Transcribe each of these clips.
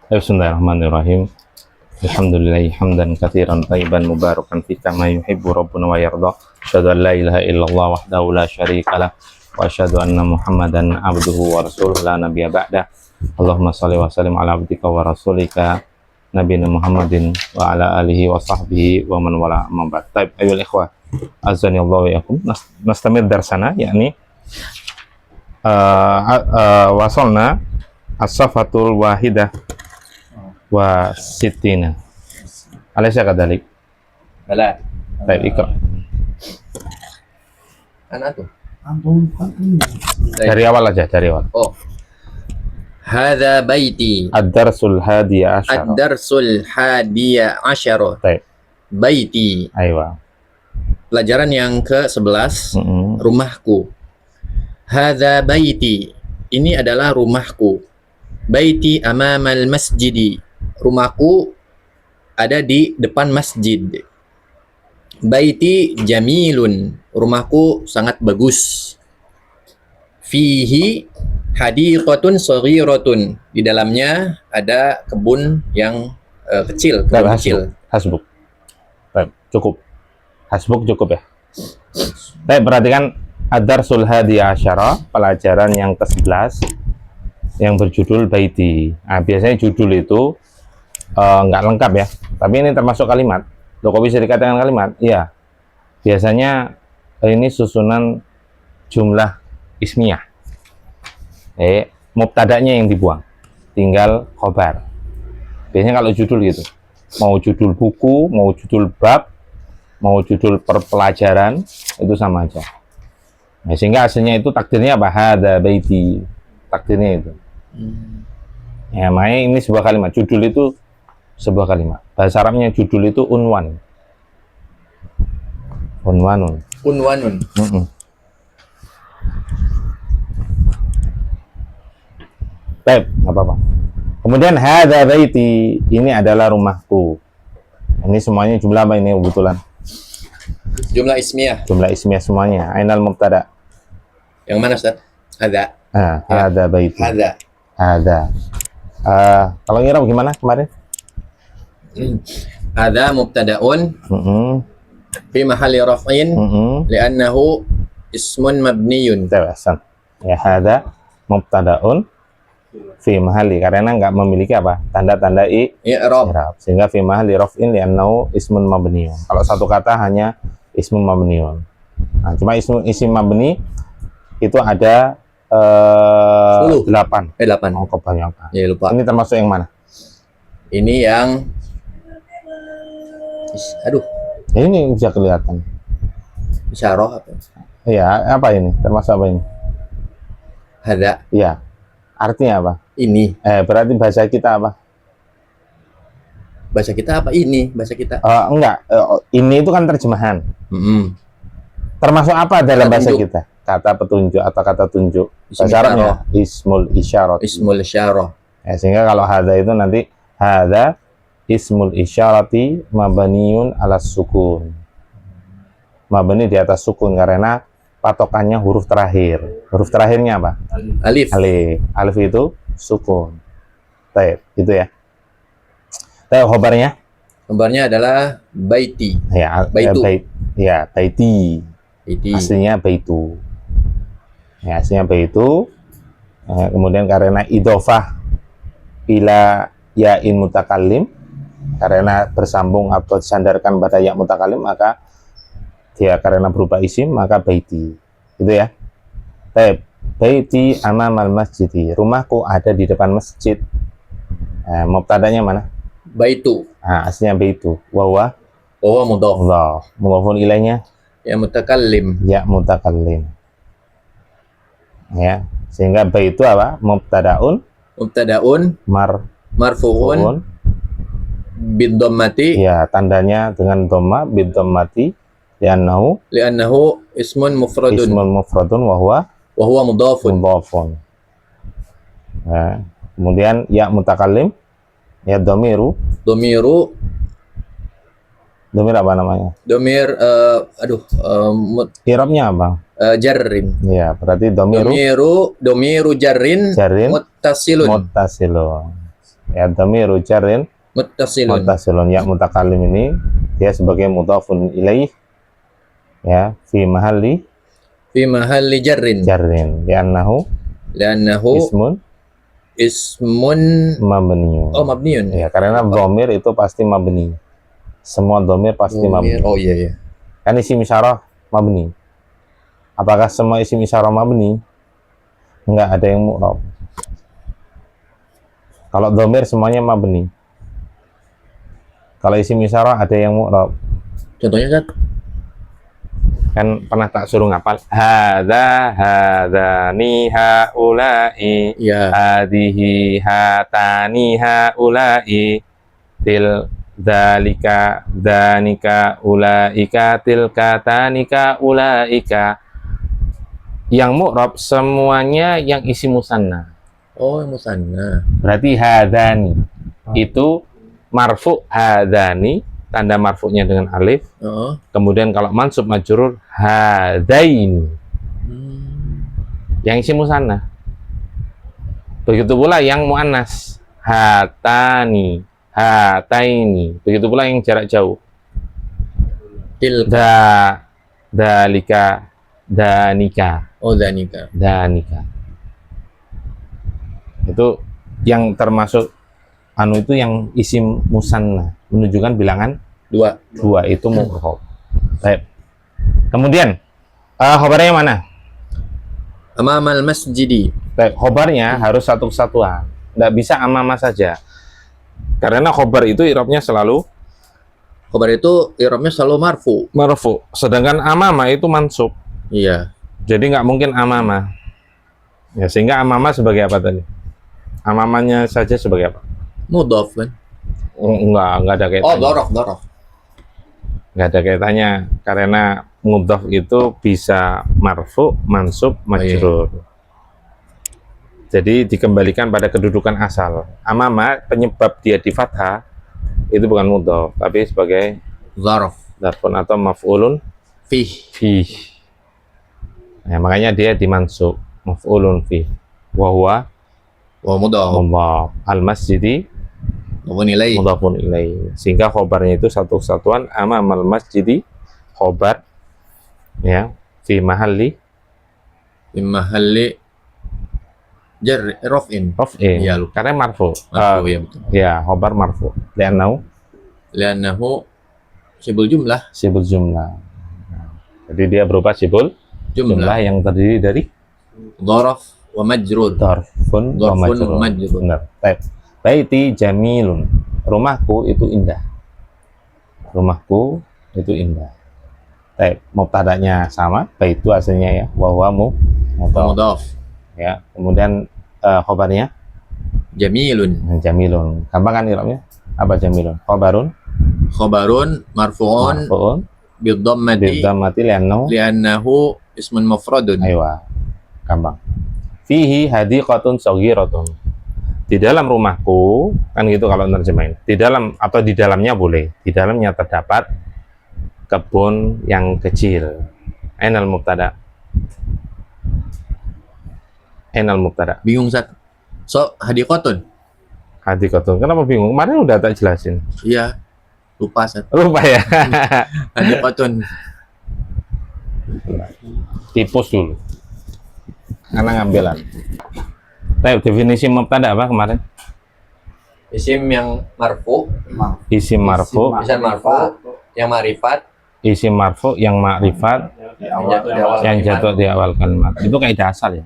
Bismillahirrahmanirrahim. Alhamdulillahi hamdan katsiran thayyiban mubarakan fi kama yuhibbu rabbuna wa yarda. Asyhadu an la ilaha illallah wahdahu la syarikalah wa asyhadu anna Muhammadan abduhu wa rasuluhu la nabiyya ba'da. Allahumma shalli wa sallim ala abdika wa rasulika nabiyina Muhammadin wa ala alihi wa sahbihi wa man wala amma ba'd. Taib ayyuhal ikhwah, azani Allah wa yakum. Nastamir darsana yakni wasalna as-safatul wahidah wa sittina. Alaysa kadalik? Bala. Baik, ikra. Anak tuh. Dari awal aja, dari awal. Oh. Hadza baiti. Ad-darsul hadiya asyara. Ad-darsul hadiya asyara. Baik. Baiti. Aywa. Pelajaran yang ke-11. Rumahku. Hadza baiti. Ini adalah rumahku. Baiti amamal masjidi. Rumahku ada di depan masjid. Baiti jamilun. Rumahku sangat bagus. Fihi hadiqatun saghiratun. Di dalamnya ada kebun yang kecil, kebun kecil. Hasbuk. Baik, cukup. Hasbuk cukup ya. Baik, perhatikan ad-darsul hadiya asyara, pelajaran yang ke-11 yang berjudul baiti. Nah, biasanya judul itu nggak lengkap ya, tapi ini termasuk kalimat. Loh, kok bisa dikatakan kalimat? Iya, biasanya ini susunan jumlah ismiyah. Mubtada'nya yang dibuang, tinggal khobar. Biasanya kalau judul gitu, mau judul buku, mau judul bab, mau judul perpelajaran, itu sama aja. Nah, sehingga aslinya itu takdirnya apa? Hadza baiti, takdirnya itu. Ya, makanya ini sebuah kalimat. Judul itu sebuah kalimat. Bahasa Arabnya judul itu unwan. Unwanun. Unwanun. Baik, nggak apa-apa. Kemudian hadza baiti, ini adalah rumahku. Ini semuanya jumlah apa ini kebetulan? Jumlah ismiyah. Jumlah ismiyah semuanya. Ainal mubtada. Yang mana, Ustaz? Hadza. Hadza baiti. Hadza. Hadza. Kalau ngira gimana kemarin? Hadza mubtada'un fi mahalli raf'in li'annahu ismun mabniyun. Tewasan. Ya, hadza mubtada'un fi mahalli, karena nggak memiliki apa? Tanda-tanda i'rab. Sehingga fi mahalli raf'in li'annahu ismun mabniyun. Kalau satu kata hanya ismun mabniyun. Nah, cuma isim mabni itu ada 8. 8. Oh, kebanyakan. Ya, lupa. Ini termasuk yang mana? Ini yang aduh, Ini bisa kelihatan. isyarah apa? Iya, apa ini? Termasuk apa ini? Hadza. Iya. Artinya apa? Ini. Berarti bahasa kita apa? Bahasa kita apa ini? Bahasa kita. Enggak. Ini itu kan terjemahan. Termasuk apa dalam bahasa kita? Kata petunjuk atau kata tunjuk. Bahasa Arabnya ismul isyarah. Ismul isyarah. Ya, sehingga kalau hadza itu nanti hadza ismul isyarati mabniun ala sukun. Mabni di atas sukun karena patokannya huruf terakhir. Huruf terakhirnya apa? Alif. Alif. Alif itu sukun. Baik, itu ya. Tahu khobarnya? Khobarnya adalah baiti. Ya, baitu. Ya, baiti. Baiti. Aslinya baitu. Ya, aslinya baitu. Kemudian karena idhofah ila ya'in mutakallim, karena bersambung atau disandarkan pada ya mutakallim, maka dia karena berupa isim, maka baiti. Gitu ya. Baik. Baiti amamal masjidi. Rumahku ada di depan masjid. Mubtadanya mana? Baitu. Aslinya baitu. Wa mudhaf. Mudhafun ilaihnya Ya mutakallim. Ya mutakallim. Ya, sehingga baitu apa? Mubtadaun marfu'un bid-dhammati. Ya, tandanya dengan dhamma bid-dhammati li'annahu ismun mufradun wa huwa mudhafun. Ya, kemudian ya mutakallim, ya dhamiru apa namanya? Dhamir I'rabnya apa? Jarrin. Ya, berarti dhamiru Dhamiru jarrin muttasilun. Ya, dhamiru jarrin muttasilun. muttasilun. Ya mutakallim ini dia sebagai mudhafun ilaih, ya, fi mahalli Fi mahalli jarrin. jarrin, li'annahu Li'annahu ismun mabniyun. oh mabniun. Ya, karena dhamir itu pasti mabni. Semua dhamir pasti mabni. Oh iya iya. Kan isim isyarah mabni. Apakah semua isim isyarah mabni? Enggak, ada yang mu'rab. Kalau dhamir semuanya mabni. Kalau isim isyarah ada yang mu'rab. Contohnya Zat? Kan pernah tak suruh ngapal hadza hadzani haula'i Iya. hadhihi hatani haula'i til dzalika dzanika ulaika tilka tanika ulaika. Yang mu'rab semuanya yang isim musanna. Oh, musanna. Berarti hadzani itu marfu hadzani, tanda marfu'nya dengan alif. Oh. Kemudian kalau mansub majrur hadaini, yang isi musanna. Begitu pula yang muannas hatani, hataini. Begitu pula yang jarak jauh dalika, danika, Oh, danika. danika. Itu yang termasuk itu yang isim musanna, menunjukkan bilangan Dua. itu mu'rab. Baik. Kemudian khobarnya mana? Amamal masjidi. Baik, khobarnya harus satu kesatuan. Tidak bisa amama saja. Karena khobar itu i'rabnya selalu Khobar itu i'rabnya selalu marfu. Sedangkan amama itu mansub. Iya. Jadi nggak mungkin amama. Ya, sehingga amama sebagai apa tadi? Amamanya saja sebagai apa? Mudhaf kan? Enggak ada kaitannya. Oh, dhorof. Nggak ada kaitannya, karena mudhaf itu bisa marfu, mansub, majrur. Jadi dikembalikan pada kedudukan asal. Amama penyebab dia di fathah itu bukan mudhaf, tapi sebagai dzarfun atau maf'ulun fih. Nah, makanya dia dimansub maf'ulun fih. Wa huwa mudhaf. Al-masjidi mudhafun ilaih. Sehingga khobarnya itu satu kesatuan. Amamal masjidi, khobar, ya, fi mahalli raf'in. Ya, karena marfu. Ya betul. Ya, khobar marfu. Li'annahu sibul jumlah. Jadi dia berupa sibul jumlah yang terdiri dari dhorof wa majrur. dzarfun wa majrur. Benar. Baik. Baiti jamilun. Rumahku itu indah. Rumahku itu indah. Baik, mubtada'nya sama, baitu aslinya ya, wa huwa mudhaf. Ya, kemudian khobarnya jamilun. Gampang kan i'rabnya? Apa jamilun? Khobarun marfu'un bidhammati li'annahu ismun mufradun. Aywa. Gampang. Fihi hadiqatun saghiratun. Di dalam rumahku, kan gitu kalau nerjemahin. Di dalam atau di dalamnya boleh. Di dalamnya terdapat kebun yang kecil. Ainal mubtada. Bingung Zat. So, hadiqatun. Kenapa bingung? Kemarin udah tak jelasin. Iya. Lupa Zat. Lupa ya. Hadiqatun. Tipus dulu. Karena ngambilan. Baik, definisi mubtada apa kemarin? Isim yang marfu. Isim marfu. Isim marfu yang ma'rifat. Isim marfu yang ma'rifat yang jatuh di awal kalimat. Itu kaidah asal ya.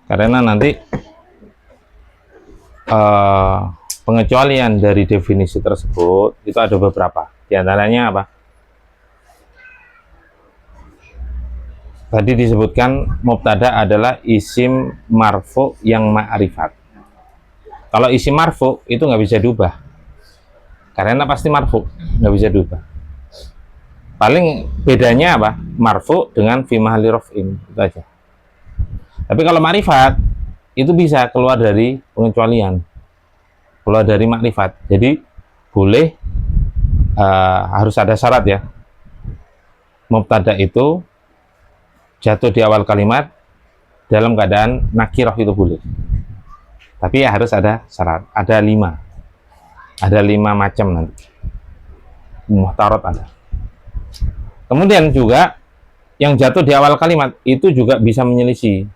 Karena nanti pengecualian dari definisi tersebut itu ada beberapa. Di antaranya apa? Tadi disebutkan mubtada adalah isim marfu yang ma'rifat. Kalau isim marfu itu nggak bisa diubah, karena pasti marfu, nggak bisa diubah. Paling bedanya apa? Marfu dengan fi mahalli raf'in, itu aja. Tapi kalau ma'rifat itu bisa keluar dari pengecualian, keluar dari ma'rifat. Jadi boleh, harus ada syarat ya. Mubtada itu jatuh di awal kalimat dalam keadaan nakirah itu boleh. Tapi ya harus ada syarat. Ada 5. Ada 5 macam nanti. Muhtarat ada. Kemudian juga yang jatuh di awal kalimat itu juga bisa menyelisih.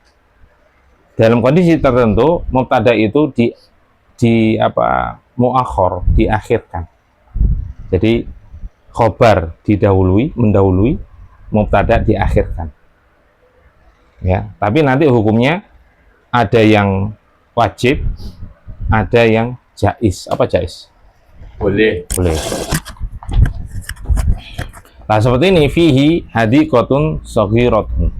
Dalam kondisi tertentu mubtada itu muakhor, diakhirkan. Jadi khobar mendahului, mubtada diakhirkan. Ya, tapi nanti hukumnya ada yang wajib, ada yang jaiz. Apa jaiz? Boleh. Boleh. Nah, seperti ini, fihi hadiqatun shaghiratun.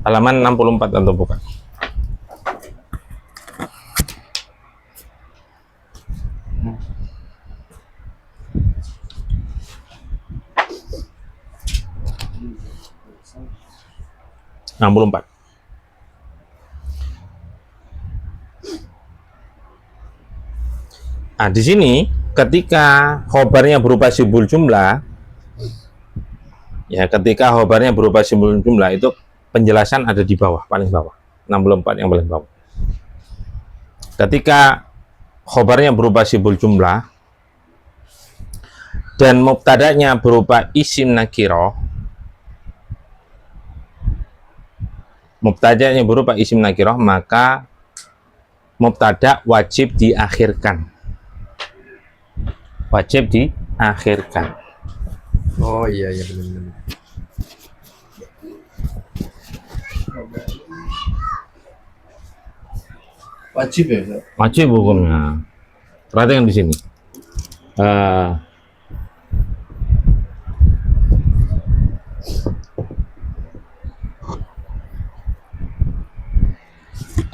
Halaman 64 atau bukan? Nah, 64. Nah, di sini ketika khobarnya berupa simbol jumlah, ya ketika khobarnya berupa simbol jumlah itu penjelasan ada di bawah, paling bawah, 64 yang paling bawah. Ketika khobarnya berupa simbol jumlah dan mubtadanya berupa isim nakiroh, maka mubtada wajib diakhirkan. Wajib diakhirkan. Oh iya benar. Wajib ya? Wajib hukumnya. Perhatikan di sini.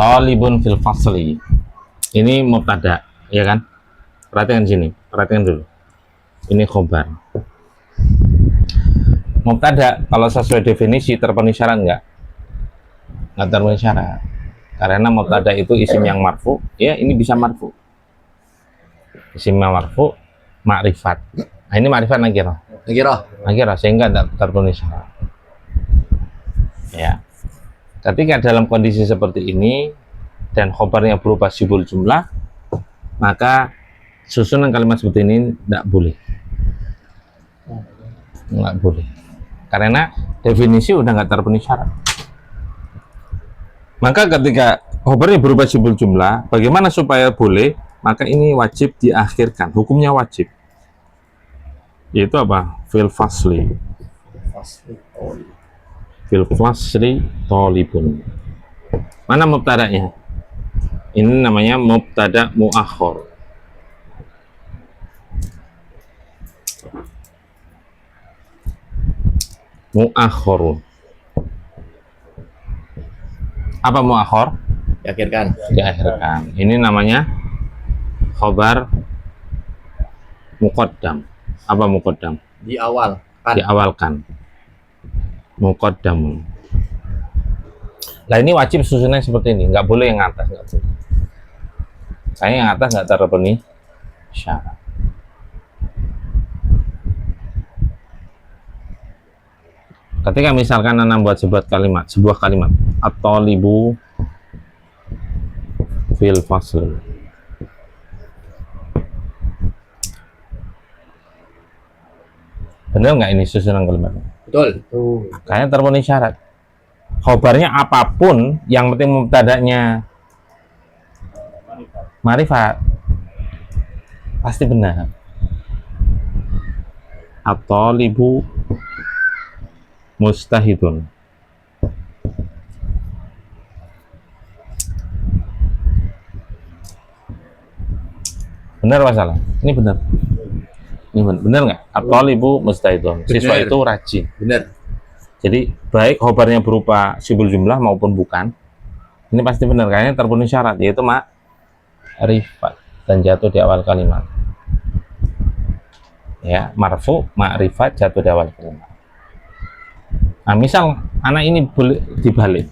Talibun fil fasli. Ini mubtada, ya kan? Perhatikan di sini. Perhatikan dulu. Ini khobar. Mubtada kalau sesuai definisi terpenuhi syarat enggak? Enggak terpenuhi syarat. Karena mubtada itu isim yang marfu, ya ini bisa marfu. Isim yang marfu, ma'rifat. Nah, ini ma'rifat nakirah. Nakirah sehingga tidak terpenuhi syarat. Ya. Ketika dalam kondisi seperti ini dan khobarnya berupa simbol jumlah, maka susunan kalimat seperti ini tidak boleh. Nggak boleh. Karena definisi udah nggak terpenuhi syarat. Maka ketika khobarnya berupa simbol jumlah, bagaimana supaya boleh? Maka ini wajib diakhirkan. Hukumnya wajib. Yaitu apa? Fil fasli. Fil fasli talibun. Mana mubtadanya? Ini namanya mubtada muakhor. Muakhorun. Apa muakhor? Diakhirkan. Diakhirkan. Ini namanya khobar muqaddam. Apa muqaddam? Di awal. Diawalkan. Muqaddam. Nah, ini wajib susunannya seperti ini. Nggak boleh yang atas, nggak boleh. Saya yang atas nggak terpenuhi syarat. Ketika misalkan Anda buat sebuah kalimat, at-talibu fil fasl. Benar nggak ini susunan kalimatnya? Betul. Kayaknya terpenuhi syarat. Khobarnya apapun, yang penting mubtadanya ma'rifat, pasti benar. At-talibu mustahidun. Benar masalah? Ini benar. Ini benar nggak? At-talibu mustahidun. Siswa itu rajin. Benar. Jadi baik khobarnya berupa simbol jumlah maupun bukan, ini pasti benar karena terpenuhi syarat, yaitu ma'rifat dan jatuh di awal kalimat. Ya, marfu, ma'rifat jatuh di awal kalimat. Nah, misal anak ini boleh dibalik.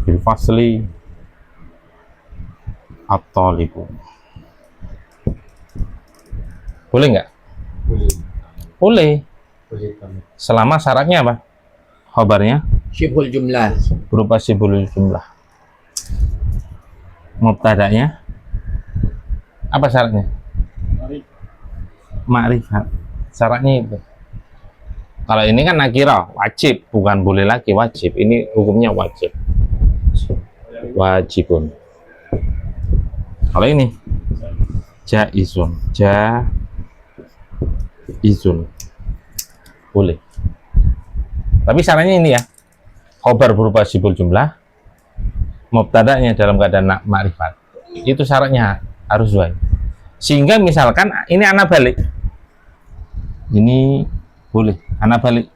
Bil fasli at-thalibu. Boleh nggak? Boleh. Selama syaratnya apa? Khobarnya Syibhul jumlah. berupa sibul jumlah. Mubtada'nya apa syaratnya? Ma'rifat. Syaratnya itu. Kalau ini kan nakirah, wajib, bukan boleh lagi, wajib. Ini hukumnya wajib. Wajibun. Kalau ini jaizun, jaizun. Boleh. Tapi syaratnya ini ya. Khobar berupa sibul jumlah, mubtada'nya dalam keadaan ma'rifat. Itu syaratnya harus baik. Sehingga misalkan ini anak balik. Ini boleh anak balik.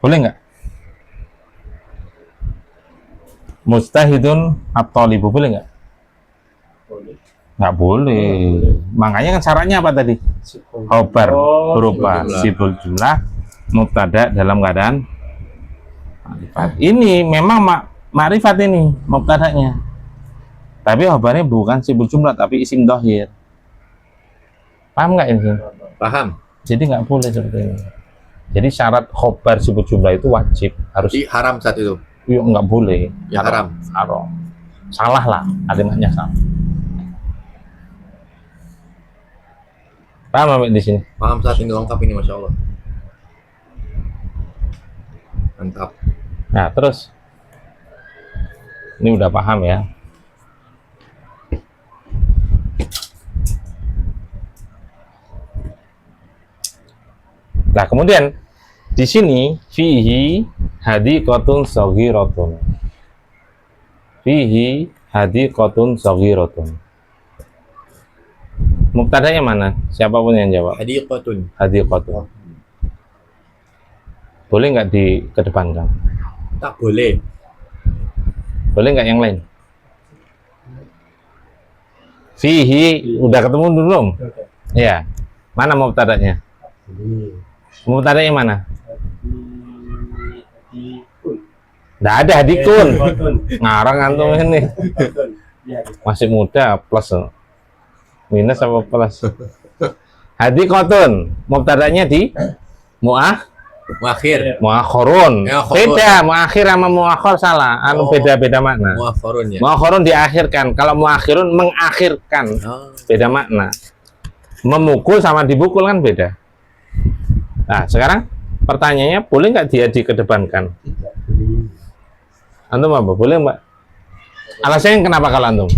Boleh nggak? Mustahidun at-thalibu boleh nggak? Nggak boleh. Makanya kan syaratnya apa tadi? Khobar berupa sibul jumlah, mubtada dalam keadaan ma'rifat. Ini memang ma'rifat ini mubtadanya. Tapi khobarnya bukan sibul jumlah tapi isim dhahir. Paham nggak ini? Paham? Jadi nggak boleh seperti ini. Jadi syarat khobar sibul jumlah itu wajib, harus. Jadi haram saat itu. Yuk, nggak boleh. Ya haram. Haram. Salah lah, kalimatnya salah. Paham Amit di sini? Paham saat ini, lengkap ini, Masya Allah. Mantap. Nah, terus ini udah paham ya. Nah, kemudian di sini fihi hadiqatun saghiratun. Fihi hadiqatun saghiratun. Mubtadanya mana? Siapapun yang jawab. Hadiqatun. Hadiqatun. Boleh nggak dikedepankan? Tak boleh. Boleh nggak yang lain? Fihi udah ketemu belum? Iya. Mana mubtadanya? Mubtadanya mana? Nggak ada hadikun. Ngarang antum ini. Masih muda, plus minus apa plus? Hadikotun. Mubtadanya di Muakhir. muakhorun. Ya, khorun. Beda, muakhir sama muakhor salah. Anu beda-beda makna. Muakhirun ya. Muakhorun diakhirkan. Kalau muakhirun mengakhirkan. Oh. Beda makna. Memukul sama dibukul kan beda. Nah, sekarang pertanyaannya boleh nggak dia dikedepankan? Antum apa? Boleh mbak? Alasannya kenapa kalau antum?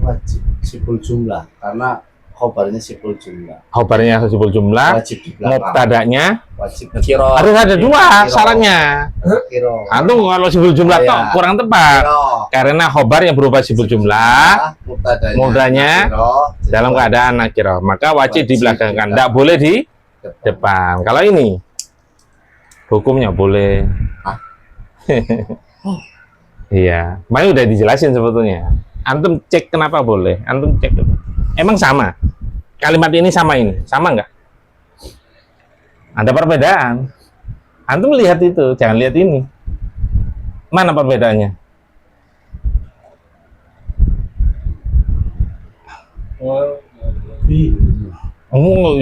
Wajib sibul jumlah karena khobarnya sibul jumlah. Khobarnya sibul jumlah, Wajib di belakang. mubtadanya Wajib Kiro. harus ada dua Kiro. syaratnya. kiro. Antum kalau sibul jumlah Iya. toh kurang tepat. Kiro. Karena khobar yang berupa sibul jumlah mudanya kiro. dalam keadaan nakirah, maka wajib Wajib dibelakangkan. di Tidak boleh di depan. Kalau ini hukumnya boleh. Iya, makanya udah dijelasin sebetulnya. Antum cek kenapa boleh. Antum cek. Emang sama? Kalimat ini sama ini? Sama nggak? Ada perbedaan. Antum lihat itu, jangan lihat ini. Mana perbedaannya?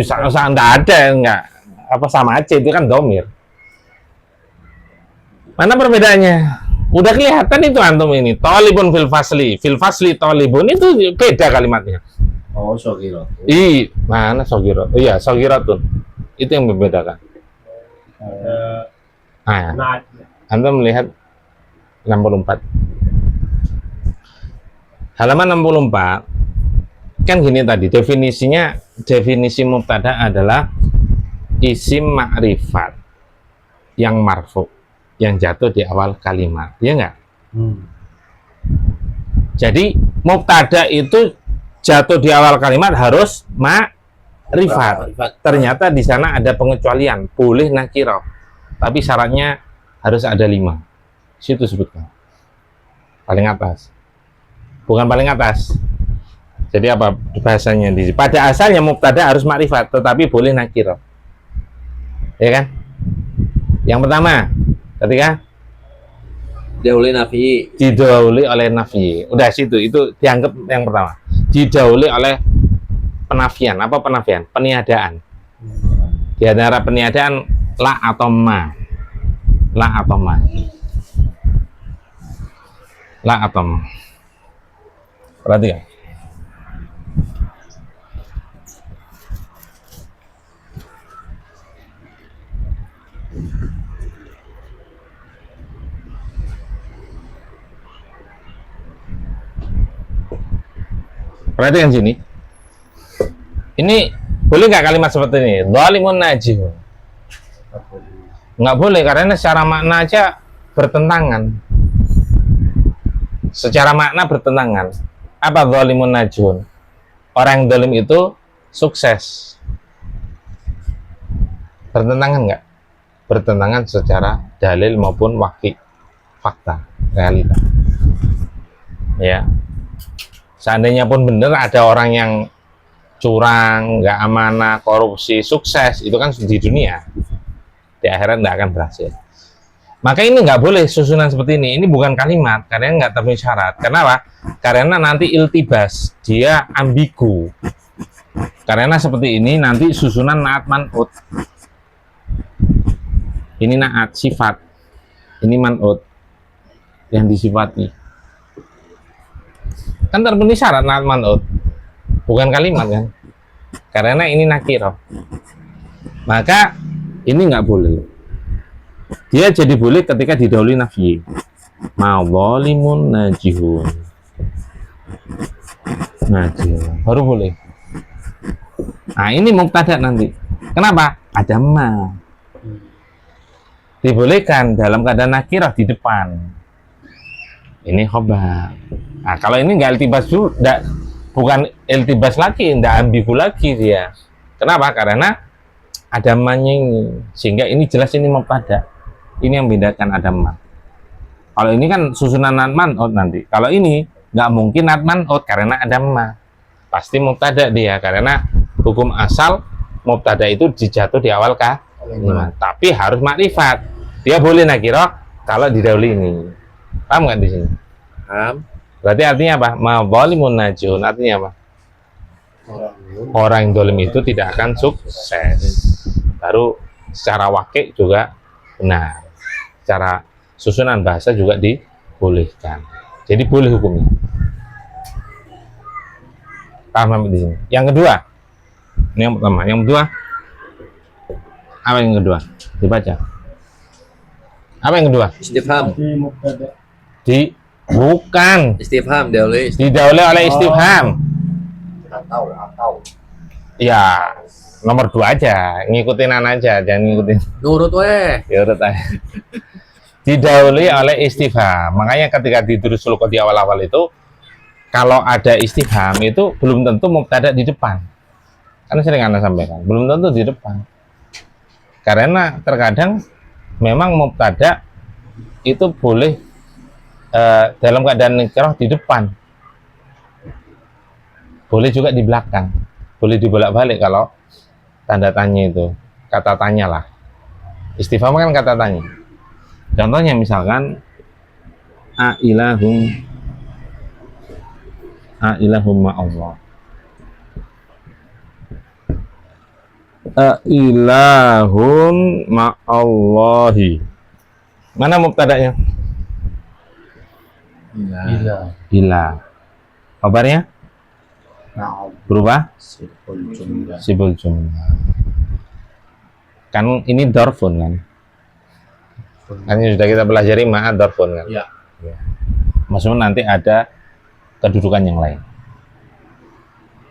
Usah nggak ada, nggak apa sama aja itu kan domir. Mana perbedaannya? Udah kelihatan itu antum ini. Tolibun fil fasli tolibun itu beda kalimatnya. Oh, so kiro. Mana sogiro? Oh, iya, sogiratun. Itu yang membedakan. Nah, antum melihat 64. Halaman 64 kan gini tadi definisinya, definisi mubtada adalah isim ma'rifat yang marfu, yang jatuh di awal kalimat, ya enggak? Jadi mubtada itu jatuh di awal kalimat harus ma'rifat. Ternyata di sana ada pengecualian, boleh nakirah, tapi syaratnya harus ada 5. Situ sebutkan paling atas, bukan paling atas. Jadi apa bahasanya di pada asalnya mubtada harus makrifat, tetapi boleh nakirah. Ya kan? Yang pertama, ketika Dahului nafi. didahului oleh nafi. Udah situ, itu dianggap yang pertama. Didahului oleh penafian. Apa penafian? Peniadaan. Di antara peniadaan la atau ma. La atau ma. La atau ma. Perhatikan. Perhatikan sini. Ini boleh nggak kalimat seperti ini? Dhalimun najihun. Nggak boleh karena secara makna aja bertentangan. Secara makna bertentangan. Apa dhalimun najihun? Orang yang zalim itu sukses. Bertentangan nggak? Bertentangan secara dalil maupun fakta, realita. Ya. Seandainya pun benar ada orang yang curang, nggak amanah, korupsi, sukses, itu kan di dunia. Di akhirat nggak akan berhasil. Maka ini nggak boleh susunan seperti ini. Ini bukan kalimat, karena nggak terpenuhi syarat. Kenapa? Karena nanti iltibas, dia ambigu. Karena seperti ini nanti susunan naat man'ut. Ini naat sifat, ini man'ut yang disifati. Kan terpenuhi syarat naat man'ut, bukan kalimat kan? Karena ini nakirah. Maka ini nggak boleh. Dia jadi boleh ketika didahului nafi. Ma'zalimun najihun. Najihun. Baru boleh. Nah ini mubtada nanti. Kenapa? Ada ma. Dibolehkan dalam keadaan nakirah di depan. Ini khobar. Nah kalau ini nggak iltibas dulu, bukan iltibas lagi, nggak ambigu lagi dia. Kenapa? Karena ada ma-nya ini, sehingga ini jelas ini mubtada. Ini yang membedakan ada ma. Kalau ini kan susunan naat man'ut nanti. Kalau ini nggak mungkin naat man'ut karena ada ma. Pasti mubtada dia, karena hukum asal mubtada itu dijatuh di awal kalimat. Tapi harus makrifat. Dia boleh nakirah kalau didahului ini. Paham nggak di sini? Paham? Berarti artinya apa? Ma'zalimun najihun. Artinya apa? Orang yang zalim itu tidak akan sukses. Baru secara wakil juga benar. Secara susunan bahasa juga dibolehkan. Jadi boleh hukumnya. Paham di sini? Yang kedua, ini yang pertama. Yang kedua, apa yang kedua? Dibaca. Apa yang kedua? Istifham. Bukan. Istifham dahului. Didahului oleh istifham. Atau Ya, nomor 2 aja. Ngikutin aja, jangan ngikutin. Nurut weh. Ya urut aja. Didahului oleh istifham. Makanya ketika ditulis sulukot di awal-awal itu, kalau ada istifham itu belum tentu mubtada di depan. Karena sering Anda sampaikan, belum tentu di depan. Karena terkadang memang mubtada itu boleh dalam keadaan nakirah di depan, boleh juga di belakang, boleh dibolak-balik kalau tanda tanya itu kata tanya lah. Istifham kan kata tanya. Contohnya misalkan ilahum ma'allah. Ilahun ma'allahi. Mana mubtada'nya? Ila. Kabarnya? Berubah? Sibul jumlah. Kan ini dorfun kan? Kan ini sudah kita pelajari ma'a dorfun kan? Ya. Maksudnya nanti ada kedudukan yang lain.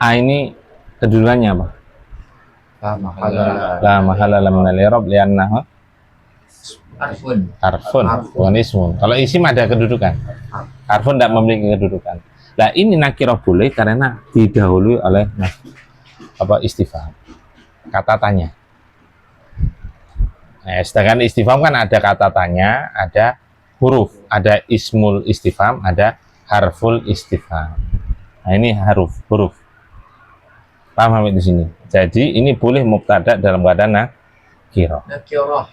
Ini kedudukannya apa? La mahala minal i'rab li'annahu harfun bukan ismun. Kalau isim ada kedudukan, harfun tidak memiliki kedudukan. Nah ini nakirah boleh karena didahului oleh istifham, kata tanya. Sedangkan istifham kan ada kata tanya, ada huruf, ada ismul istifham, ada harful istifham. Nah, ini huruf. Paham sampai di sini. Jadi ini boleh mubtada dalam keadaan nakirah. Nakirah.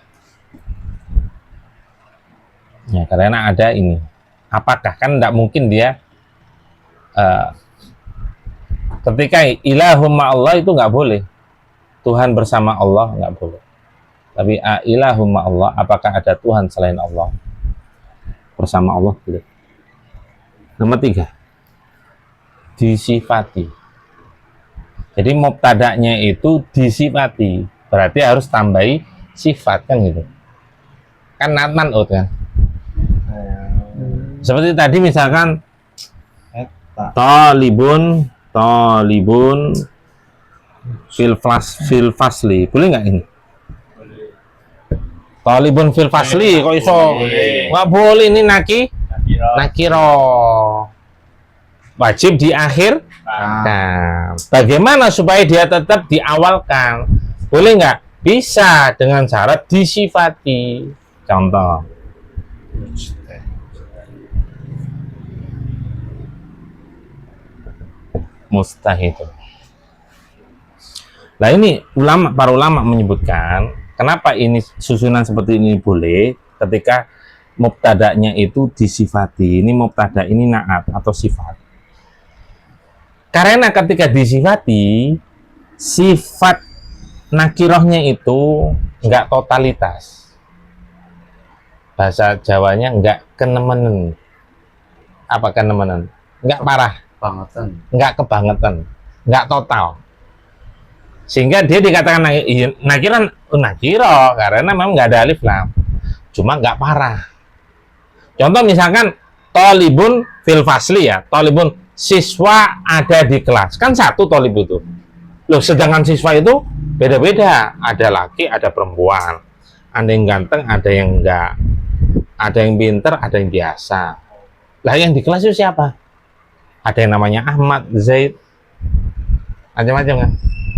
Ya, karena ada ini. Apakah kan tidak mungkin dia ketika ilahum Allah itu nggak boleh. Tuhan bersama Allah nggak boleh. Tapi ilahum Allah, apakah ada Tuhan selain Allah? Bersama Allah boleh. Nomor 3, disifati. Jadi mubtada'nya itu disifati, berarti harus tambahi sifat kan gitu. Kan man'ut kan. Seperti tadi misalkan talibun fil fasli, boleh nggak ini? Talibun fil fasli kok iso? Nggak boleh, ini nakiro. Wajib di akhir. Nah, bagaimana supaya dia tetap diawalkan? Boleh nggak? Bisa dengan syarat disifati. Contoh. Mustahidun. Nah ini para ulama menyebutkan kenapa ini susunan seperti ini boleh ketika mubtada'nya itu disifati. Ini mubtada, ini na'at atau sifat. Karena ketika disifati, sifat nakirohnya itu enggak totalitas. Bahasa Jawanya enggak kenemenen. Apa kenemenen? Enggak parah. Enggak kebangetan, enggak total, sehingga dia dikatakan nakiro karena memang enggak ada alif lam, cuma enggak parah. Contoh misalkan tolibun fil fasli, ya, tolibun siswa ada di kelas, kan satu tolib itu loh, sedangkan siswa itu beda-beda, ada laki ada perempuan, ada yang ganteng ada yang enggak, ada yang pinter ada yang biasa. Lah yang di kelas itu siapa? Ada yang namanya Ahmad, Zaid, macam-macam kan.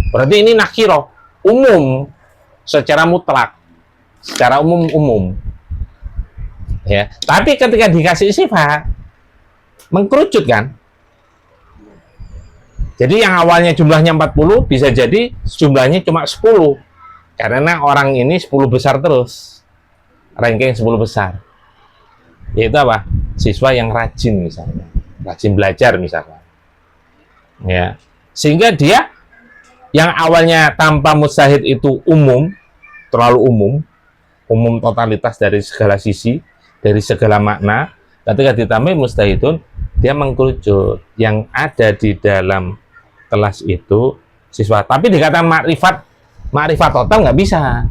Berarti ini nakiro, umum, secara mutlak, secara umum. Ya. Tapi ketika dikasih sifat, mengkerucut kan. Jadi yang awalnya jumlahnya 40 bisa jadi jumlahnya cuma 10. Karena orang ini 10 besar terus. Ranking 10 besar. Yaitu apa? Siswa yang rajin misalnya. Rajin belajar misalnya, ya, sehingga dia yang awalnya tanpa mustahid itu umum, terlalu umum totalitas dari segala sisi, dari segala makna. Ketika ditambah mustahidun, dia mengkerucut yang ada di dalam kelas itu siswa. Tapi dikatakan makrifat total nggak bisa,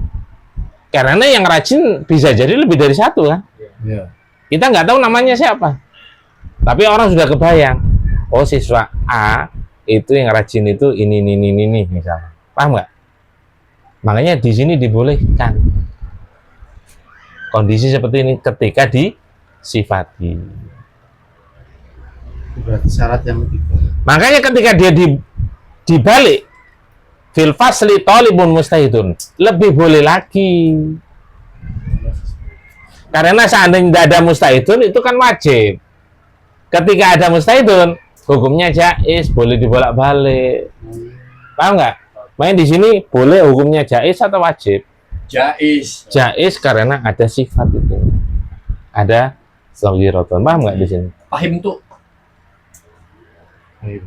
karena yang rajin bisa jadi lebih dari satu kan. Kita nggak tahu namanya siapa. Tapi orang sudah kebayang, oh siswa A itu yang rajin itu ini misalnya, paham nggak? Makanya di sini dibolehkan kondisi seperti ini ketika disifati. Berarti syarat yang ketiga. Makanya ketika dia dibalik fil fasli talibun mustahidun, lebih boleh lagi. Karena seandainya tidak ada mustahidun itu kan wajib. Ketika ada mustahidun, hukumnya jaiz, boleh dibolak-balik. Paham nggak? Main di sini boleh hukumnya jaiz atau wajib? Jaiz. Jaiz karena ada sifat itu. Ada saghiratan. Paham nggak di sini? Pahim tuh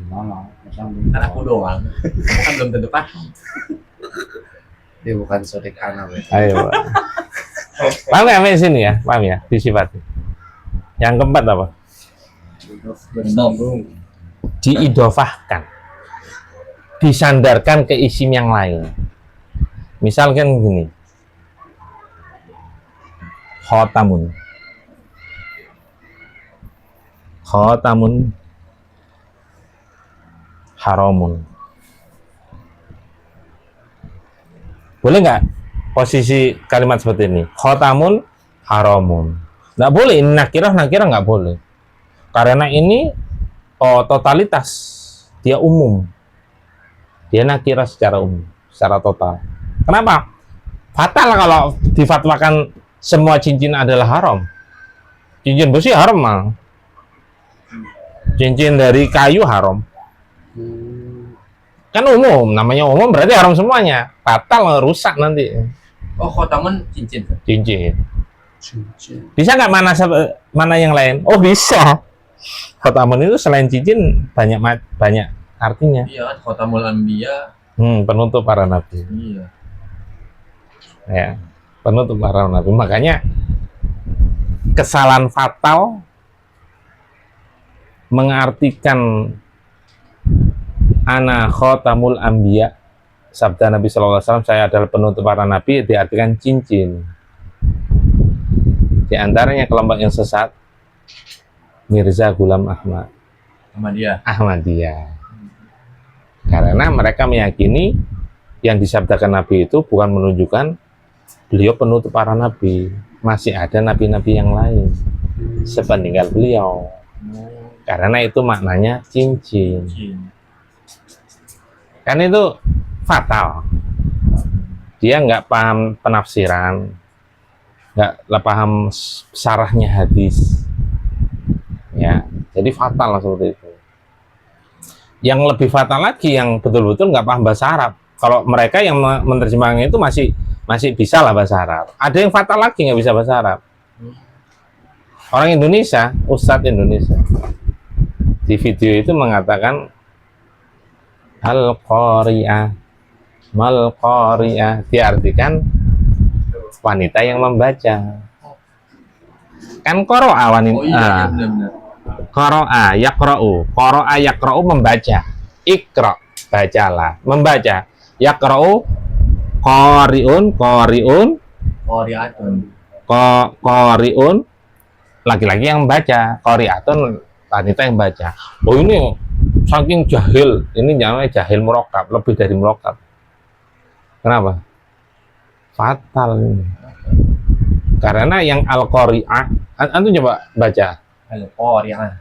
Mana? anakku doang. Kan belum tentu paham. Dia bukan sodik anak. Ayo. Pak. Paham nggak sampai sini ya? Paham ya? Di sifat. Yang keempat apa? Bersambung. Diidofahkan, disandarkan ke isim yang lain. Misalkan gini, khotamun haramun. Boleh nggak posisi kalimat seperti ini? Khotamun haramun. Nggak boleh, ini nakirah nggak boleh. Karena ini totalitas, dia umum, dia nakirah secara umum, secara total. Kenapa? Fatal kalau difatwakan semua cincin adalah haram. Cincin besi haram mah. Cincin dari kayu haram. Kan umum, namanya umum berarti haram semuanya. Batal, rusak nanti. Oh, khotamun cincin. Cincin. Cincin. Bisa nggak mana yang lain? Oh bisa. Khotamun itu selain cincin banyak banyak artinya. Iya kan, khotamul anbiya. Penutup para nabi. Iya. Ya, penutup para nabi. Makanya kesalahan fatal mengartikan ana khotamul anbiya, sabda Nabi Shallallahu Alaihi Wasallam, saya adalah penutup para nabi, diartikan cincin. Di antaranya kelompok yang sesat Mirza Ghulam Ahmad Ahmadiyah, karena mereka meyakini yang disabdakan Nabi itu bukan menunjukkan beliau penutup para nabi, masih ada nabi-nabi yang lain sepeninggal beliau, karena itu maknanya cincin. Kan itu fatal. Dia nggak paham penafsiran, nggak paham syarahnya hadis, ya. Jadi fatal seperti itu. Yang lebih fatal lagi, yang betul-betul nggak paham bahasa Arab. Kalau mereka yang menerjemahkan itu masih bisa lah bahasa Arab. Ada yang fatal lagi nggak bisa bahasa Arab. Orang Indonesia, Ustadz Indonesia, di video itu mengatakan al-qari'ah, mal-qari'ah, diartikan wanita yang membaca. Kan qara'a wanita. Oh iya, benar-benar. Qara'a yaqra'u, qara'a yaqra'u membaca. Iqra, bacalah, membaca. Yaqra'u qari'un, Qari'atun. qari'un laki-laki yang membaca, qari'atun wanita yang baca. Oh ini saking jahil, ini namanya jahil murakkab, lebih dari murakkab. Kenapa? Fatal ini. Karena yang al-qari'ah, antum coba baca. Al-qari'ah.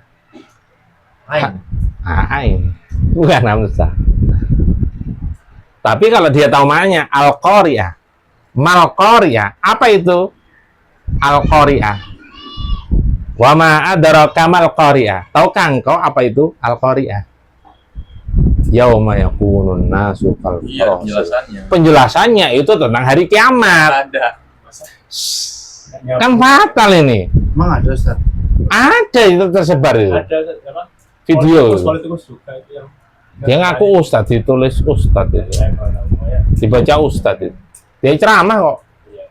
Ain. Ain. Bukan hamzah. Tapi kalau dia tahu maknanya al-qari'ah, mal-qari'ah, apa itu? Al-qari'ah. Wa ma adraka mal qari'ah. Tahukah engkau apa itu al-qari'ah? Yauma yakunun nasu kal Iya, farasi. penjelasannya. Penjelasannya itu tentang hari kiamat. Ada. Kan fatal ini. Emang ada Ustaz? Ada itu tersebar itu. Ada apa? Video. Politikus juga itu yang Dia ngaku ustadz, ditulis ustadz itu. Dibaca ustadz itu. Dia ceramah kok. Iya.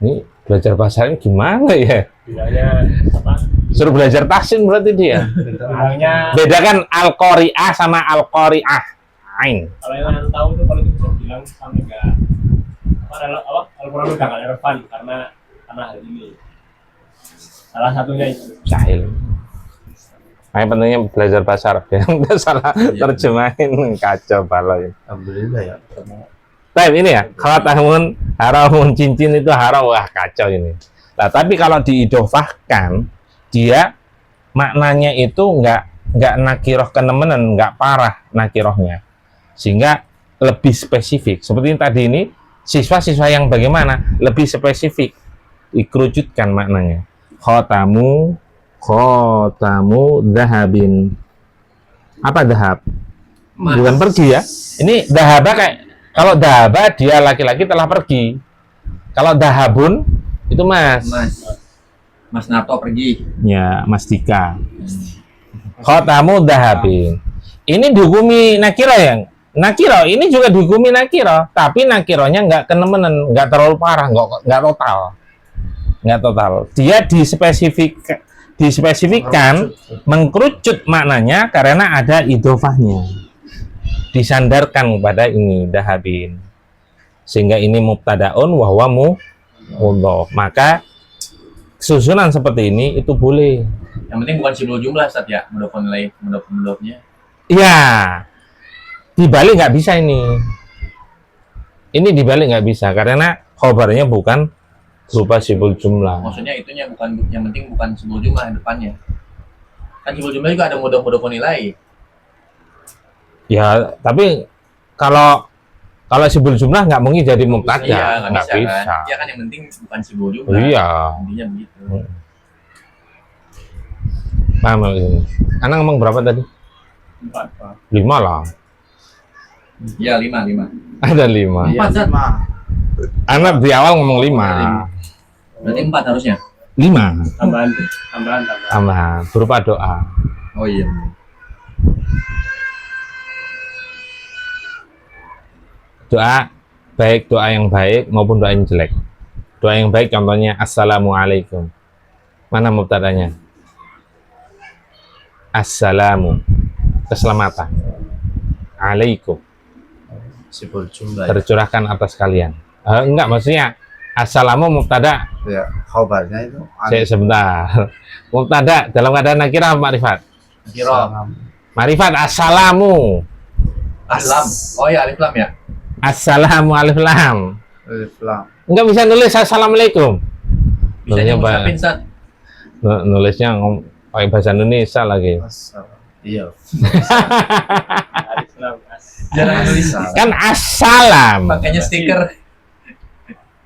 Ini belajar bahasa ini gimana ya? Bilangnya apa? Suruh belajar tahsin berarti dia. Bilangnya Bedakan al-qari'ah sama al-qari'ah. Ain. kalau yang tahu tuh politikus yang bilang sampai enggak apa Al-Quran udah nggak relevan karena hal ini. Salah satunya itu. Jahil. Makanya pentingnya belajar bahasa Arab ya. Udah salah terjemahin kacau balau. Alhamdulillah ya. Karena Tapi ini ya, kalau tahun haramun cincin itu haram, wah kacau ini. Nah, tapi kalau diidofahkan, dia maknanya itu nggak nakiroh kenemenan, nggak parah nakirohnya, sehingga lebih spesifik. Seperti yang tadi ini, siswa-siswa yang bagaimana lebih spesifik, dikerucutkan maknanya. Khotamu dahabin. Apa dahab? Bukan pergi ya. Ini dahaba kayak, kalau dahaba dia laki-laki telah pergi. Kalau dahabun itu mas. Mas Narto pergi. Ya, Mas Dika. Khotamu dahabin. Ini dihukumi nakiro yang. Nakiro ini juga dihukumi nakiro, tapi nakironya nggak kenemenan, nggak terlalu parah, nggak total. Dia dispesifikkan mengkerucut maknanya karena ada idofahnya. Disandarkan kepada ini dahabin, sehingga ini mubtadaun wa huwa mudhof. Maka susunan seperti ini itu boleh. Yang penting bukan simbol jumlah, Ustaz ya. Mudhof-mudhofnya. Iya, dibalik nggak bisa ini. Ini dibalik nggak bisa karena khobarnya bukan berupa simbol jumlah. Maksudnya itunya bukan, yang penting bukan simbol jumlah depannya. Kan simbol jumlah juga ada mudhof nilai. Ya, tapi kalau simbol jumlah nggak mungkin jadi mubtada. Iya, nggak bisa. bisa. Kan? Iya kan, yang penting bukan simbol jumlah. Iya. Intinya begitu. Paham ini. Anak ngomong berapa tadi? 4 Pak. 5 lah. Ya, 5. Ada 5. Iya, Empat, Zat. lima. Anak di awal ngomong 5. Berarti 4 harusnya. 5. Tambahan. Tambahan berupa doa. Oh iya. Doa baik doa yang baik maupun doa yang jelek. Doa yang baik contohnya assalamualaikum. Mana mubtadanya? Assalamu, keselamatan. Alaikum, Siful jumlah. tercurahkan atas kalian. Enggak, maksudnya assalamu mubtada. Ya, khabarnya itu. Sebentar. Mubtada dalam keadaan nakirah apa makrifat? Kira. Makrifat assalamu. Aslam. Oh ya, alif lam ya. Assalamu alif lam. Islam. Enggak bisa nulis assalamualaikum. Bisa Nulisnya ngucapin, Zat. nulisnya pakai bahasa Indonesia lagi. Iya. Jarang nulis. Kan assalam. Makanya stiker.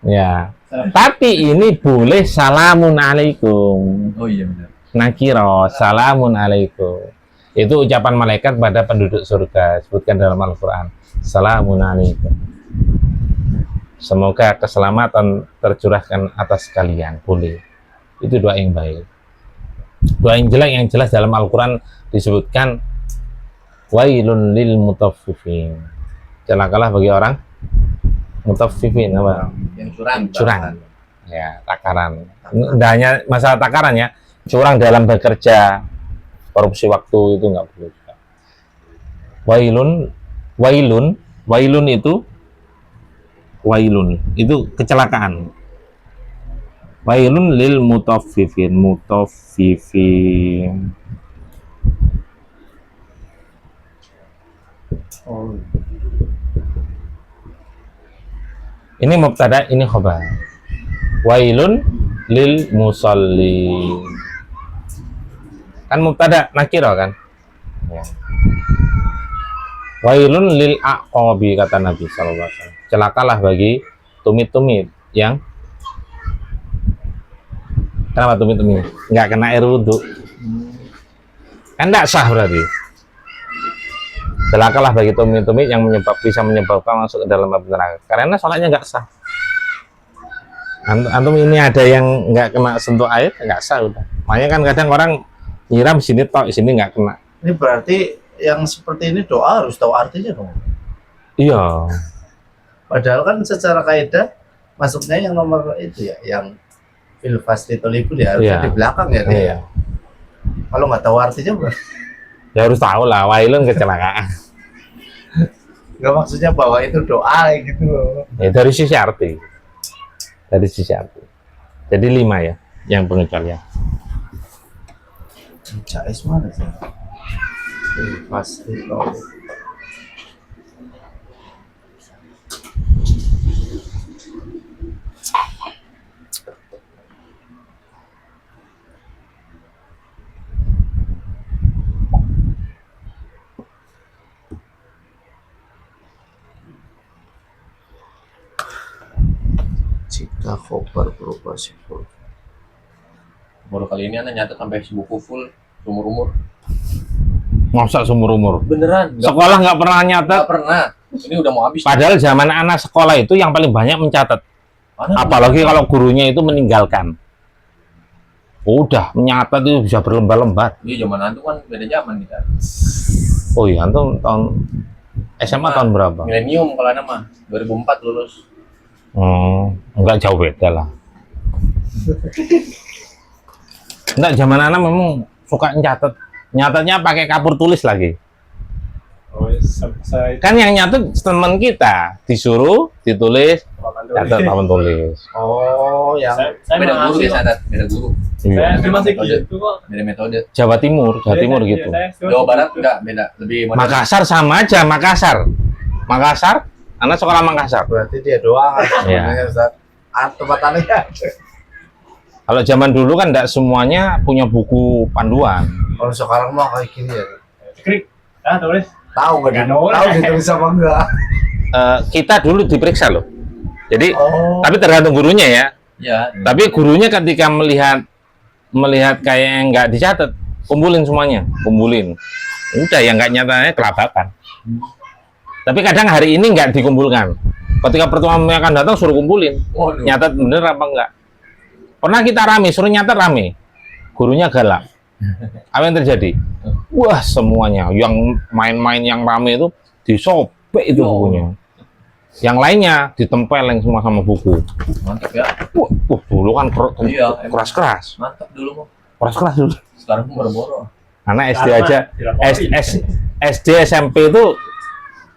Ya. Tapi ini boleh salamun alaikum. Oh iya benar. Nakiro, salamun alaikum. Itu ucapan malaikat pada penduduk surga. Sebutkan dalam Al-Quran. Salamun alaikum. Semoga keselamatan tercurahkan atas kalian. Boleh. Itu doa yang baik. Doa yang jelek yang jelas dalam Al-Quran disebutkan wailun lil mutaffifin. Celakalah bagi orang mutaffifin apa? Yang curang. Curang. Ya, takaran. Tidak hanya masalah takaran ya, curang dalam bekerja, korupsi waktu itu nggak boleh. Wailun itu kecelakaan. Wailun lil mutaffifin. Oh. Ini mubtada, ini khabar. Wailun lil musalli. Kan mubtada nakira kan? Ya. Wailun lil aqabi kata Nabi sallallahu alaihi wasallam. Celakalah bagi tumit-tumit yang kenapa tumit-tumit? Enggak kena air wudhu. Kan enggak sah berarti. Celakalah bagi tumit-tumit yang bisa menyebabkan masuk ke dalam api neraka. Karena sholatnya enggak sah. Antum ini ada yang enggak kena sentuh air, enggak sah udah. Makanya kan kadang orang nyiram sini tok, sini enggak kena. Ini berarti yang seperti ini doa harus tahu artinya dong. Iya. Padahal kan secara kaidah masuknya yang nomor itu ya, yang fil fasli tolibul ya harusnya Iya. di belakang ya. dia. Iya. Kalau nggak tahu artinya, Ya harus tahu lah, wailun kecelakaan. nggak maksudnya bahwa itu doa gitu loh. Ya dari sisi arti. Dari sisi arti. Jadi 5 ya yang pengecualian. Jais mana sih? Fil fasli tolibul. Jika khobar berupa siful. Baru kali ini anak nyatet sampai sebuku full umur-umur. Masa seumur umur. Beneran? Sekolah nggak pernah nyatet. Nggak pernah. Ini udah mau habis. Padahal zaman anak sekolah itu yang paling banyak mencatat. Mana? Apalagi kalau gurunya itu meninggalkan. Udah menyatat itu bisa berlembar-lembar. Iya, zaman antum kan beda zaman kita. Oh iya, antum tahun SMA tahun berapa? Milenium kalau anak mah 2004 lulus. Enggak jauh beda lah. Enggak, zaman anak memang suka nyatet. Nyatetnya pakai kapur tulis lagi. Oh, saya Kan yang nyatet teman kita disuruh ditulis, catat papan tulis. Oh, yang saya Beda guru mahasiswa. ya, Sadat. Beda guru. Saya Iya. masih Metode. gitu kok. Beda metode. Jawa Timur Iya, gitu. Jawa Barat enggak beda. Lebih modern. Makassar sama aja, Makassar, anak sekolah Makassar. berarti dia doang Iya. sebenarnya Ustaz. Tempat anehnya. Kalau zaman dulu kan enggak semuanya punya buku panduan. Kalau sekarang mah kayak gini ya. Krik. Tulis. Tahu nggak? Nggak tahu. Tahu ditulis apa enggak? Kita dulu diperiksa loh. Jadi, Oh. tapi tergantung gurunya ya. Ya. Tapi gurunya ketika melihat kayak yang nggak dicatat, kumpulin semuanya, kumpulin. Udah yang nggak nyatanya kelabakan. Tapi kadang hari ini nggak dikumpulkan. Ketika pertemuan akan datang suruh kumpulin. Waduh. Nyatet bener apa enggak? Pernah kita rame, suruh nyatet rame. Gurunya galak. Apa yang terjadi? Wah, semuanya yang main-main yang rame itu disobek itu Oh. bukunya. Yang lainnya ditempeleng semua sama buku. Mantap ya. Wah, dulu kan Iya, emang. keras-keras. Mantap dulu, Mo. Keras-keras dulu. Sekarang boro-boro. Anak SD Karena aja, dilaporin. SD SMP itu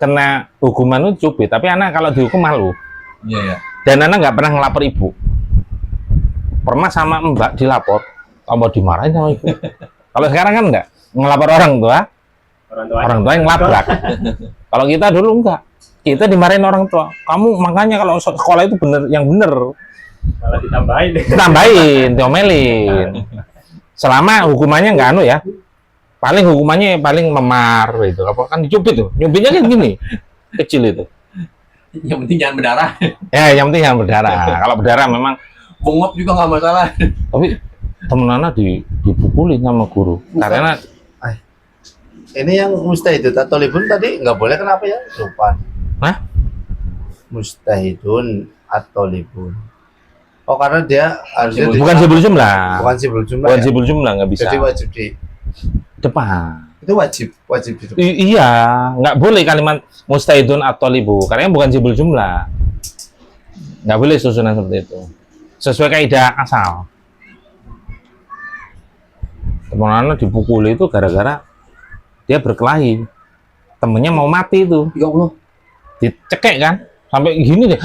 kena hukuman itu cubit, tapi anak kalau dihukum malu. Iya, ya. Dan anak nggak pernah ngelapor ibu. Pernah sama mbak dilapor, kamu dimarahin sama ibu. Kalau sekarang kan enggak, ngelapor orang tua yang ngelabrak. Kalau kita dulu enggak, kita dimarahin orang tua. Kamu makanya kalau sekolah itu bener, yang bener, Malah ditambahin. tambahin, diomelin. Selama hukumannya nggak anu ya, paling hukumannya paling memar gitu. Apa kan dicubit tuh, nyubitnya kan gini, kecil itu. Yang penting jangan berdarah. Ya, yang penting jangan berdarah. Kalau berdarah memang, Bongok juga nggak masalah. tapi temen anak dipukulin sama guru. Karena Ini yang mustahidun atau libun tadi nggak boleh kenapa ya? Lupa. Hah? Mustahidun atau libun. Oh karena dia harusnya bukan sibul jumlah, bukan sibul jumlah. bukan Ya? sibul jumlah nggak bisa. Jadi wajib di Depan. itu wajib di depan. Iya, nggak boleh kalimat mustahidun atau libu, karena bukan sibul jumlah. Nggak boleh susunan seperti itu. Sesuai kaidah asal. Teman anak dipukuli itu gara-gara dia berkelahi. Temennya mau mati itu, Ya Allah. dicekek kan, sampai gini deh.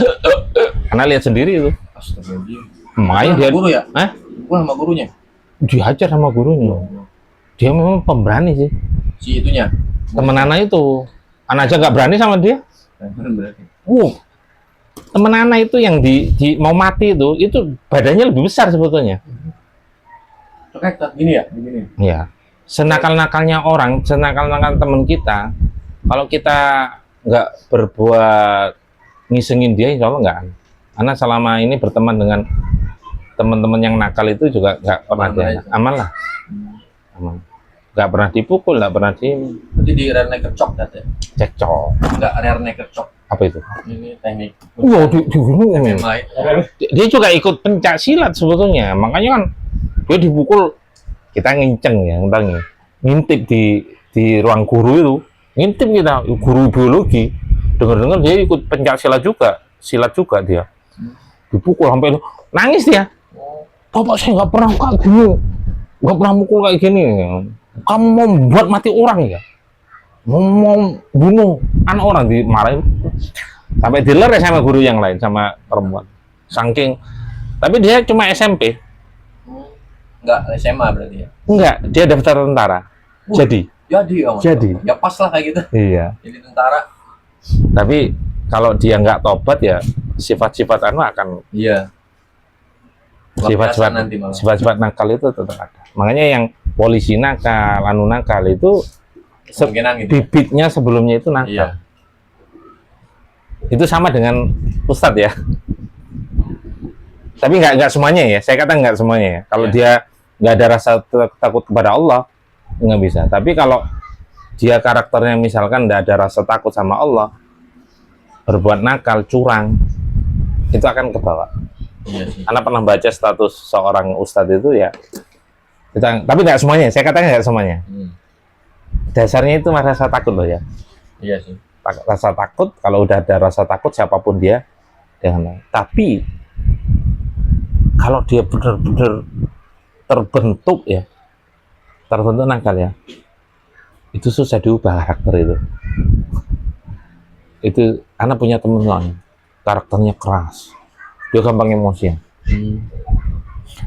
Karena lihat sendiri itu. Astagfirullahaladzim. Makanya Sama dia guru ya? Hah? Pukul sama gurunya. dihajar sama gurunya. Dia memang pemberani sih. Si itunya. Temen anak itu, anak aja nggak berani sama dia. Berarti. Temen anak itu yang mau mati itu badannya lebih besar sebetulnya. Kayak gini ya, begini. Ya, senakal-nakalnya orang, senakal-nakal teman kita, kalau kita nggak berbuat ngisengin dia, insya Allah nggak. Karena selama ini berteman dengan teman-teman yang nakal itu juga nggak pernah Aman dia aja. aman lah, aman. Nggak pernah dipukul, nggak pernah Berarti di rear naked chop katanya. dicekcok. Enggak rear naked chop. Apa itu? Ini teknik. Wow, di Main. dia juga ikut pencak silat sebetulnya, makanya kan dia dipukul, kita nginceng ya, ngintip di ruang guru itu, ngintip kita, guru biologi, dengar-dengar dia ikut pencak silat juga dia, dipukul sampai nangis dia. Bapak saya nggak pernah kayak gini, nggak pernah mukul kayak gini. Kamu mau membuat mati orang ya? Mau bunuh anak orang, dimarahin sampai dileres sama guru yang lain, sama perempuan. Saking, tapi dia cuma SMP. Enggak SMA berarti ya. Enggak, dia daftar tentara. Jadi, Oh, Jadi. ya pas lah kayak gitu. iya. Jadi tentara. Tapi kalau dia nggak tobat ya sifat-sifat anu akan Iya. sifat-sifat nanti malah. sifat-sifat nakal itu tetap ada. Makanya yang polisi nakal, anu nakal itu Kemungkinan gitu. bibitnya sebelumnya itu nakal. Iya. Itu sama dengan Ustadz ya. Tapi nggak semuanya ya. Saya kata nggak semuanya ya. Kalau Iya. dia nggak ada rasa takut kepada Allah, nggak bisa. Tapi kalau dia karakternya misalkan nggak ada rasa takut sama Allah, berbuat nakal, curang, itu akan kebawa. Iya sih. Karena pernah baca status seorang ustadz itu ya. Tapi nggak semuanya. Saya katakan nggak semuanya. Dasarnya itu rasa takut loh ya. Iya sih. Rasa takut, kalau udah ada rasa takut siapapun dia, jangan. Tapi kalau dia benar-benar terbentuk nakal ya, itu susah diubah karakter itu. Itu anak punya teman lain, karakternya keras, dia gampang emosi.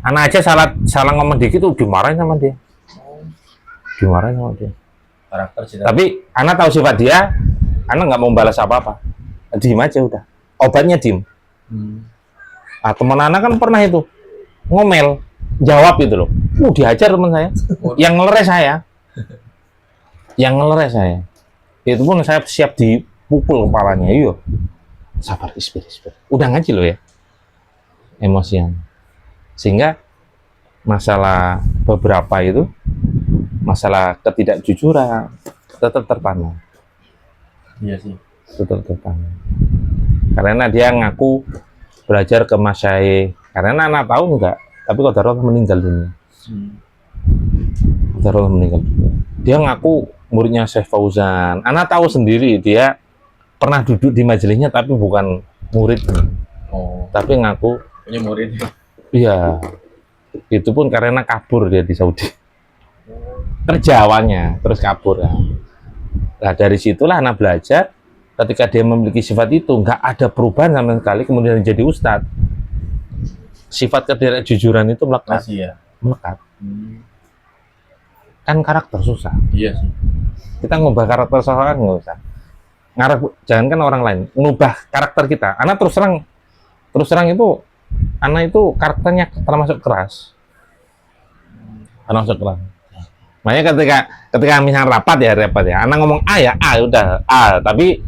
Anak aja salah ngomong dikit tuh dimarahin sama dia, Karakter sih. Tapi anak tahu sifat dia, anak nggak mau balas apa-apa, diem aja udah. Obatnya diem. Ah, teman anak kan pernah itu ngomel, jawab itu loh. Dihajar teman saya, yang ngeleres saya. Itu pun saya siap dipukul kepalanya. Iya, sabar, ispir. Udah ngaji loh ya, emosian. Sehingga masalah beberapa itu masalah ketidakjujuran tetap tertanam. Iya sih. Tetap tertanam. Karena dia ngaku belajar ke Masyayikh. Karena anak tahu enggak, tapi qadarullah meninggal dunia. Qadarullah meninggal dunia. Dia ngaku muridnya Syekh Fauzan. Anak tahu sendiri dia pernah duduk di majelisnya tapi bukan murid. Oh, Tapi ngaku punya murid. iya. Itu pun karena kabur dia di Saudi. Kerja awalnya, terus kabur. Nah, dari situlah anak belajar. Ketika dia memiliki sifat itu, nggak ada perubahan sama sekali, kemudian jadi ustadz. Sifat ketidakjujuran itu melekat. Masih ya. Melekat. Kan karakter susah. Iya sih. Kita ngubah karakter seseorang nggak usah. Jangankan orang lain, ngubah karakter kita. Anak terus terang itu, anak itu karakternya termasuk keras. Termasuk keras. Makanya ketika misalnya rapat ya, anak ngomong A ya A udah A, tapi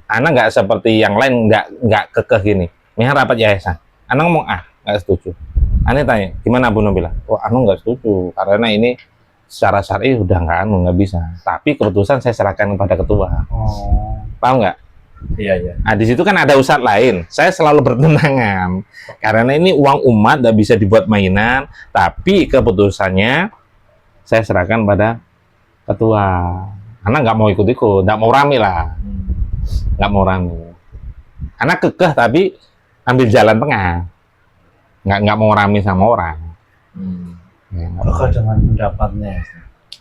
anak nggak seperti yang lain, nggak kekeh gini. Misalnya rapat yayasan, anak ngomong A nggak setuju. Aneh tanya, gimana Bu Nabila? Oh, anu nggak setuju karena ini secara syar'i udah nggak bisa. Tapi keputusan saya serahkan kepada ketua. Oh. Paham nggak? Iya iya. Nah, di situ kan ada ustadz lain. Saya selalu bertentangan karena ini uang umat, nggak bisa dibuat mainan. Tapi keputusannya saya serahkan pada ketua. Anak nggak mau ikut-ikut, nggak mau rame lah, nggak mau rame. Anak kekeh tapi ambil jalan tengah, nggak mau rame sama orang. Ya, Kok dengan pendapatnya.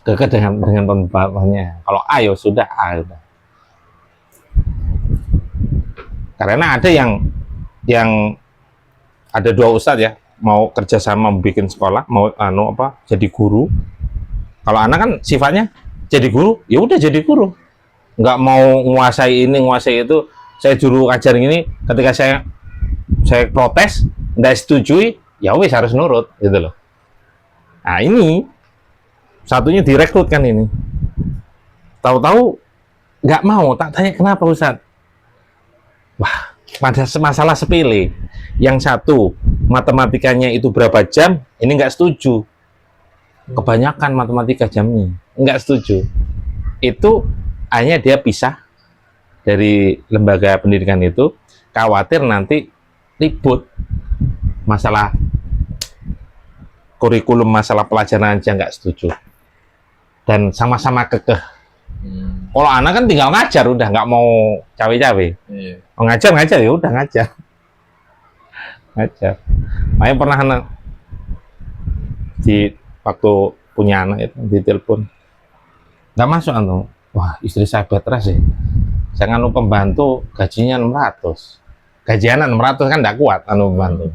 kekeh dengan pendapatnya. Kalau ayo sudah udah. Karena ada yang ada dua ustadz ya, mau kerjasama bikin sekolah, mau jadi guru. Kalau anak kan sifatnya jadi guru, ya udah jadi guru. Nggak mau nguasai ini, nguasai itu. Saya juru ajar ini, ketika saya protes, nggak setujui, ya wes harus nurut, gitu loh. Nah ini satunya direkrut kan ini. Tahu-tahu nggak mau, tak tanya kenapa Ustadz. Wah, pada masalah sepele. Yang satu matematikanya itu berapa jam, ini nggak setuju. Kebanyakan matematika jamnya, nggak setuju. Itu hanya dia pisah dari lembaga pendidikan itu, khawatir nanti ribut masalah kurikulum, masalah pelajaran aja nggak setuju. Dan sama-sama kekeh. Kalau anak kan tinggal ngajar, udah nggak mau cawe-cawe. Iya. Mau ngajar ya udah ngajar. Makanya pernah anak di waktu punya anak itu ditelepon, nggak masuk anu. Wah, istri saya bed rest ya. Saya nganu pembantu gajinya 600. Gajian 600 kan nggak kuat anu pembantu.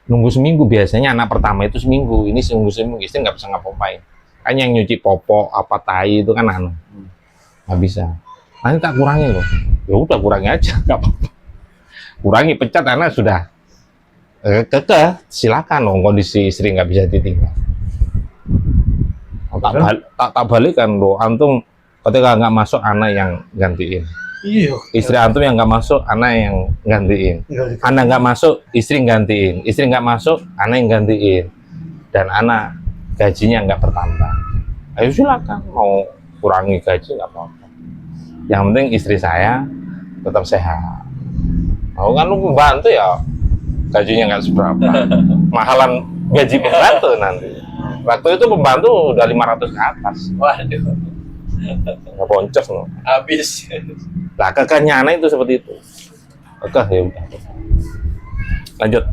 Nunggu seminggu, biasanya anak pertama itu seminggu, ini seminggu istri nggak bisa ngapa-ngapain. Kan yang nyuci popok apa tai itu kan anu nggak bisa. Nanti tak kurangi loh. Ya udah kurangi aja, nggak apa-apa. Kurangi, pecat anak sudah kekeh, silakan loh, kondisi istri nggak bisa ditinggal. Tak balikan loh, antum ketika nggak masuk anak yang gantiin. Iya. Istri antum yang nggak masuk, anak yang gantiin. Anak nggak masuk, istri gantiin. Istri nggak masuk, anak yang gantiin. Dan anak gajinya nggak bertambah. Ayo silakan, mau kurangi gaji nggak apa-apa. Yang penting istri saya tetap sehat. Mau kan lu pembantu ya, gajinya nggak seberapa. Mahalan gaji pembantu nanti. Waktu itu pembantu udah 500 ke atas. Waduh, Nggak boncos loh. habis. Lah kekehnya anak itu seperti itu. Kekeh ya udah. Lanjut.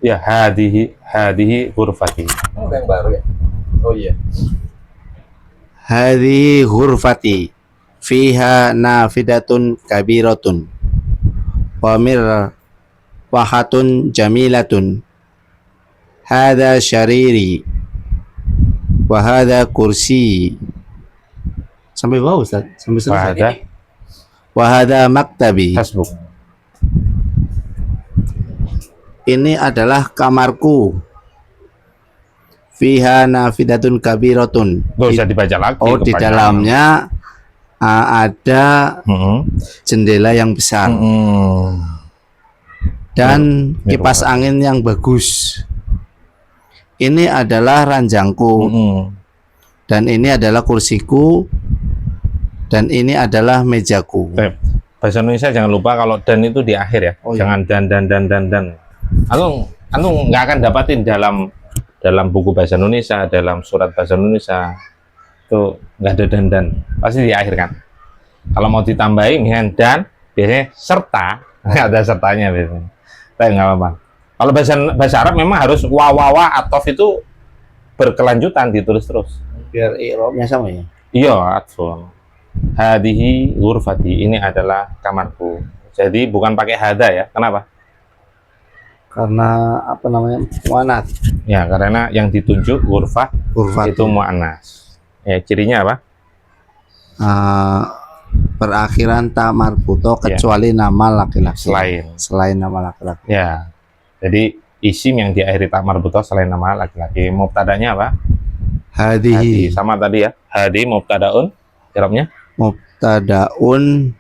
Ya, hadihi ghurfati. Oh, yang baru ya? Oh iya. Hadhihi ghurfati fiha nafidatun kabiratun wa mirwahatun jamilatun hadha syariri wa hadha kursi. Sampai bawah Ustaz, sampai selesai. Wahada Wa hadha maktabi. hasbuk. Ini adalah kamarku. Fiha nafidatun kabiratun. Nggak usah dibaca lagi. Oh, di kepanjangan. dalamnya ada jendela yang besar dan kipas angin yang bagus. ini adalah ranjangku, dan ini adalah kursiku, dan ini adalah mejaku. Baik. Bahasa Indonesia jangan lupa kalau dan itu di akhir ya. Oh, iya. Jangan dan. Antum nggak akan dapatin dalam buku bahasa Indonesia, dalam surat bahasa Indonesia itu nggak ada dan. Pasti di akhir kan. Kalau mau ditambahin dengan dan, biasanya serta, nggak ada sertanya biasanya. Tapi nggak apa-apa. Kalau bahasa Arab memang harus wa atof itu berkelanjutan, ditulis terus. Biar i'rabnya sama ya. Iya, atfun. Hadihi ghurfati, ini adalah kamarku. Jadi bukan pakai hada ya. Kenapa? Karena apa namanya? Muannats. Ya, karena yang ditunjuk ghurfah Ghurfat itu muannas. Ya, cirinya apa? Perakhiran tak marbuto Ya. kecuali nama laki-laki. Selain. Nama laki-laki. Ya. Jadi isim yang diakhiri tak marbutoh selain nama laki-laki. Mubtadanya apa? Hadi. Hadihi Sama tadi ya. Hadi mubtadaun. I'rabnya mubtadaun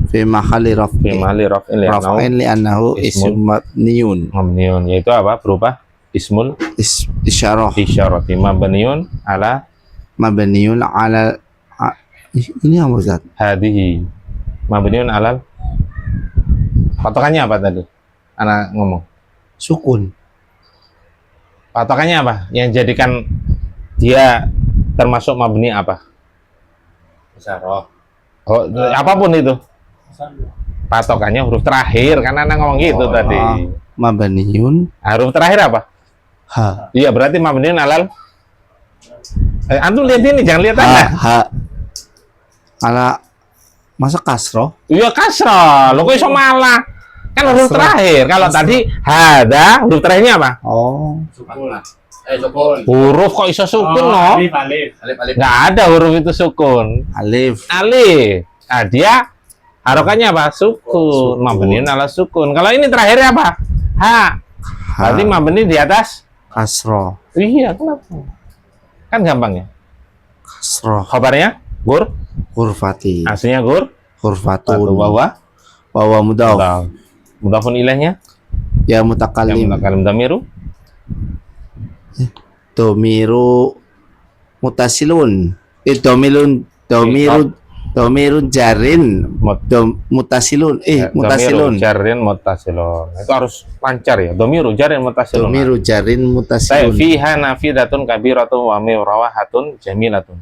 fi mahalli fi raf'in mahalli raf'in raf'in li'annahu ismun ismun mabniun mabniun, yaitu apa? Berupa ismul isyarah isyarati mabniun ala mabniun ala ini apa Ustaz? hadihi mabniun alal. Patokannya apa tadi? Anak ngomong. Sukun. Patokannya apa? Yang jadikan dia termasuk mabni apa? Isyarah. Oh, apapun itu. Patokannya huruf terakhir, karena anak ngomong gitu tadi. Mabniun Huruf terakhir apa? ha Iya, berarti mabniun alal. Antum lihat ini, jangan lihat ha anak. ha ala masa kasroh Iya kasrah, lo kok iso malah? Kan huruf Kasrah. terakhir. Kalau tadi hada, huruf terakhirnya apa? oh Sukun. Sukun. Huruf kok iso sukun, no? Alif, alif. Alif. Nggak ada huruf itu sukun. alif Alif. Nah, dia harokannya apa? Sukun. Sukun. Mabniun ala sukun. Kalau ini terakhirnya apa? Ha. Berarti mabni di atas? kasroh Iya, kenapa? Kan gampang ya. kasroh Khabarnya? Gur. hurfati Aslinya gur. hurfatun Wawa. wawa mudaf Mudafun ilaihnya? ya Yang mutakallim mutakalim damiru? domiru mutasilun domirun jarin mutasilun mutasilun Jarin mutasilun. Itu harus lancar ya. Domiru jarin mutasilun. domiru jarin Saya mutasilun fiha nafidatun kabiratun wa mirawahatun jamilatun.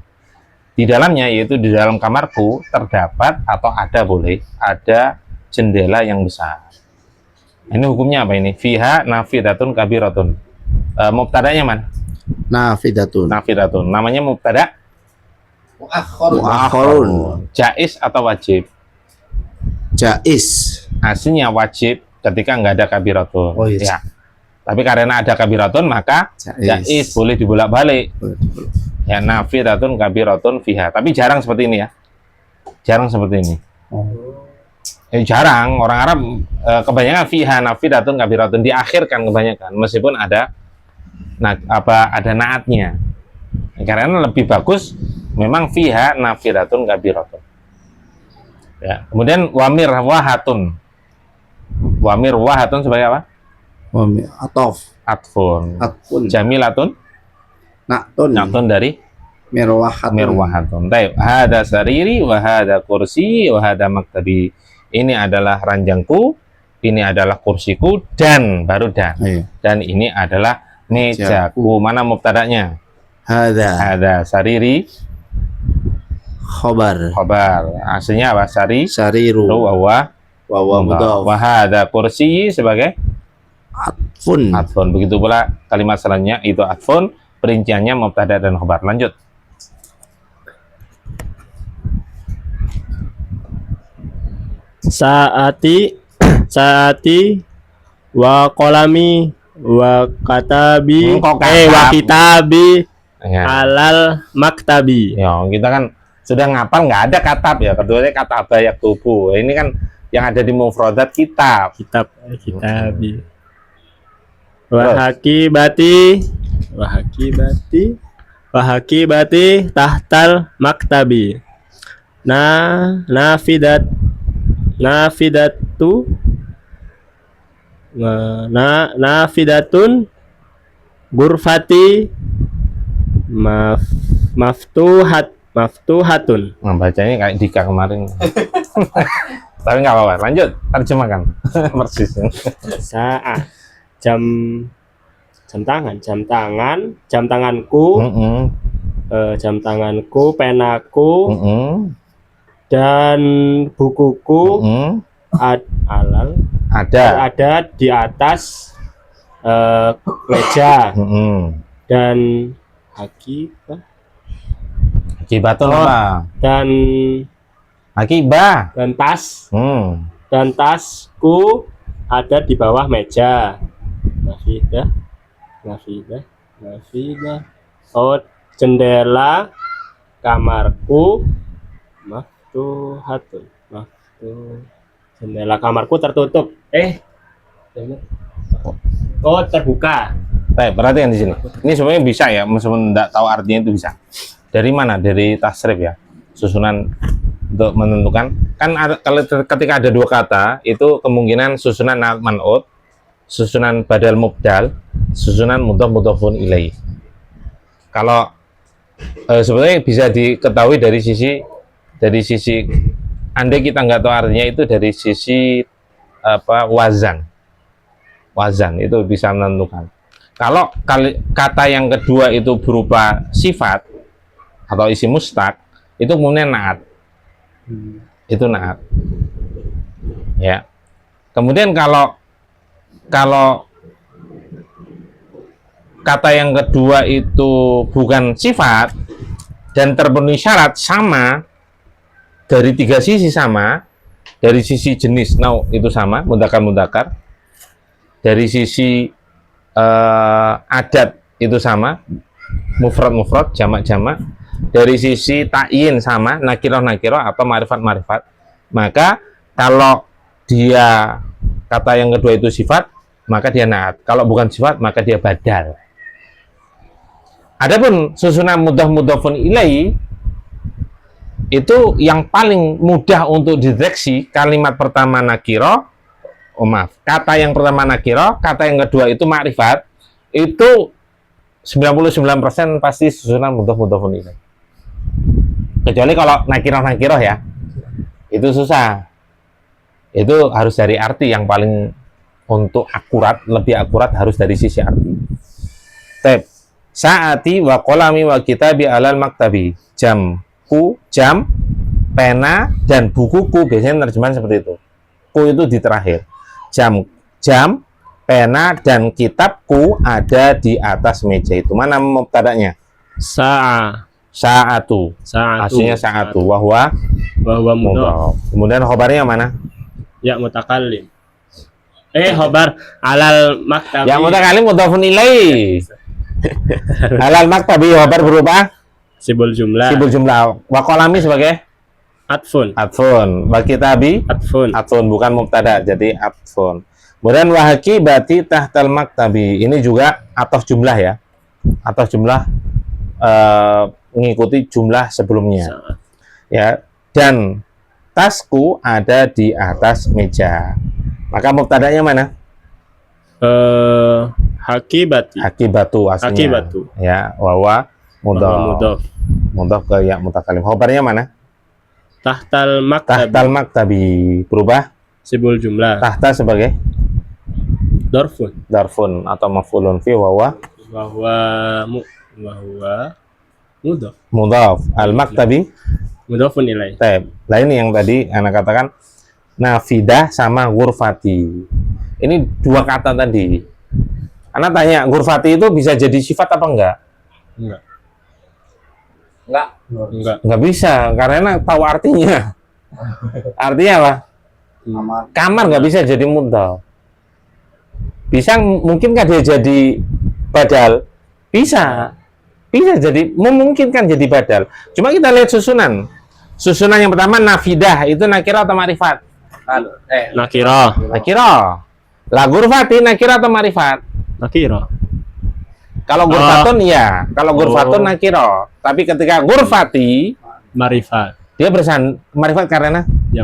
Di dalamnya, yaitu di dalam kamarku, terdapat atau ada boleh ada jendela yang besar. Ini hukumnya apa ini? Fiha nafidatun kabiratun. Mubtadanya man? nafidatun Nafidatun. Namanya mubtada muakhorun jaiz atau wajib? jaiz Aslinya wajib ketika nggak ada kabiratun. Oh, iya. Ya. Tapi karena ada kabiratun maka jaiz boleh dibolak-balik. Ya, nafidatun kabiratun fiha. Tapi jarang seperti ini ya. Jarang seperti ini. Jarang orang Arab kebanyakan fiha nafidatun kabiratun diakhirkan kebanyakan, meskipun ada ada naatnya. Karena lebih bagus memang fiha nafidatun kabiratun. Ya, kemudian wamir wahatun. Wamir wahatun sebagai apa? atof Atfun. atfun Jamilatun. Naktun dari mirwahatun mirwahatun. Baik, hada sariri wa hada kursi wa hada maktabi. Ini adalah ranjangku, ini adalah kursiku, dan baru dan. Ayo. Dan ini adalah mejaku. Mana mubtadanya? Hada sariri khobar khabar. Aslinya apa? sariru Wa wawa mudaf wa hada kursi sebagai atfun atfun. Begitu pula kalimat selanjutnya itu atfun, perinciannya mubtada dan khabar. Lanjut. Saati wa kolami wa katabi Kok katab? wa kitabi Ya. alal maktabi. Ya, kita kan sudah ngapal, nggak ada katab ya. Keduanya kata bayak tubuh. Ini kan yang ada di mufradat kitab. Kitabi. Terus? Wahakibati tahtal maktabi. Nafidatu Nafidatun, gurfati, maftuhatun. Nah, bacanya kayak Dika kemarin. Tapi nggak apa-apa, lanjut, terjemahkan. Persis. Sa'a, jam tanganku, jam tanganku, penaku, dan bukuku ada di atas meja, dan Akibatun apa? Akibah. dan tasku ada di bawah meja. Nafidah. Oh, jendela kamarku jendela kamarku tertutup. Oh, terbuka. Baik, perhatikan di sini. Ini sebenarnya bisa ya, meskipun tidak tahu artinya itu bisa. Dari mana? Dari tasrif ya, susunan untuk menentukan. Kan kalau ketika ada dua kata, itu kemungkinan susunan man'ut, susunan badal mubdal, susunan mudhaf-mudhafun ilaih. Kalau sebenarnya bisa diketahui dari sisi andai kita nggak tahu artinya, itu dari sisi wazan itu bisa menentukan. Kalau kata yang kedua itu berupa sifat atau isi mustaq, itu kemudian naat. Itu naat. Ya. Kemudian kalau kata yang kedua itu bukan sifat dan terpenuhi syarat, sama dari tiga sisi, sama dari sisi jenis nau itu sama, mudzakkar, dari sisi adat itu sama, mufrad, jamak, dari sisi ta'yin sama, nakirah atau ma'rifat. Maka kalau dia kata yang kedua itu sifat, maka dia naat. Kalau bukan sifat, maka dia badal. Adapun susunan mudhaf-mudhafun ilaih itu yang paling mudah untuk dideteksi. Kalimat pertama nakirah, kata yang pertama nakirah, kata yang kedua itu ma'rifat, itu 99% pasti susunan mudhaf-mudhafun ilaih. Kecuali kalau nakirah ya, itu susah. Itu harus dari arti yang paling untuk lebih akurat harus dari sisi arti. Saati wa qalami wa kitabi alal maktabi. Jamku, jam, pena, dan bukuku. Biasanya terjemahan seperti itu. Ku itu di terakhir. Jam, pena, dan kitabku ada di atas meja itu. Mana mubtada'nya? Sa'atu. Aslinya sa'atu. Wahwa mudhaf. Kemudian khobarnya mana? Ya mutakallim. Khobar alal maktabi. Ya mutakallim mudhafun ilaih. Alal maktabi khobar berupa sibul jumlah. Wa qalami sebagai atfun. Wa kitabi atfun, bukan mubtada, jadi atfun. Kemudian wa hakibati tahtal maktabi. Ini juga ataf jumlah ya. Ataf jumlah mengikuti jumlah sebelumnya. Ya, dan tasku ada di atas meja. Maka mubtadanya mana? Hakibatu aslinya. Hakibatu. Ya, wawa mudhaf ke ya mutakallim. Khobarnya mana? Tahtal maktabi. Berubah sibul jumlah. Tahta sebagai darfun atau maf'ulun fi wawa mudhaf. Al maktabi mudhafun ilaih. Nah, ini yang tadi anak katakan nafidah sama ghurfati. Ini dua kata tadi. Anak tanya, ghurfati itu bisa jadi sifat apa enggak? Enggak bisa, karena tahu artinya. Artinya apa? Kamar nggak bisa jadi mudhaf. Bisa, mungkinkah dia jadi badal? Bisa jadi, memungkinkan jadi badal. Cuma kita lihat susunan yang pertama nafidah, itu nakirah atau ma'rifat? Nakirah. Lah ghurfati nakirah atau ma'rifat? Nakirah. Kalau ghurfatun ya, kalau ghurfatun nakirah. Tapi ketika ghurfati Ma'rifat. dia ma'rifat karena Ya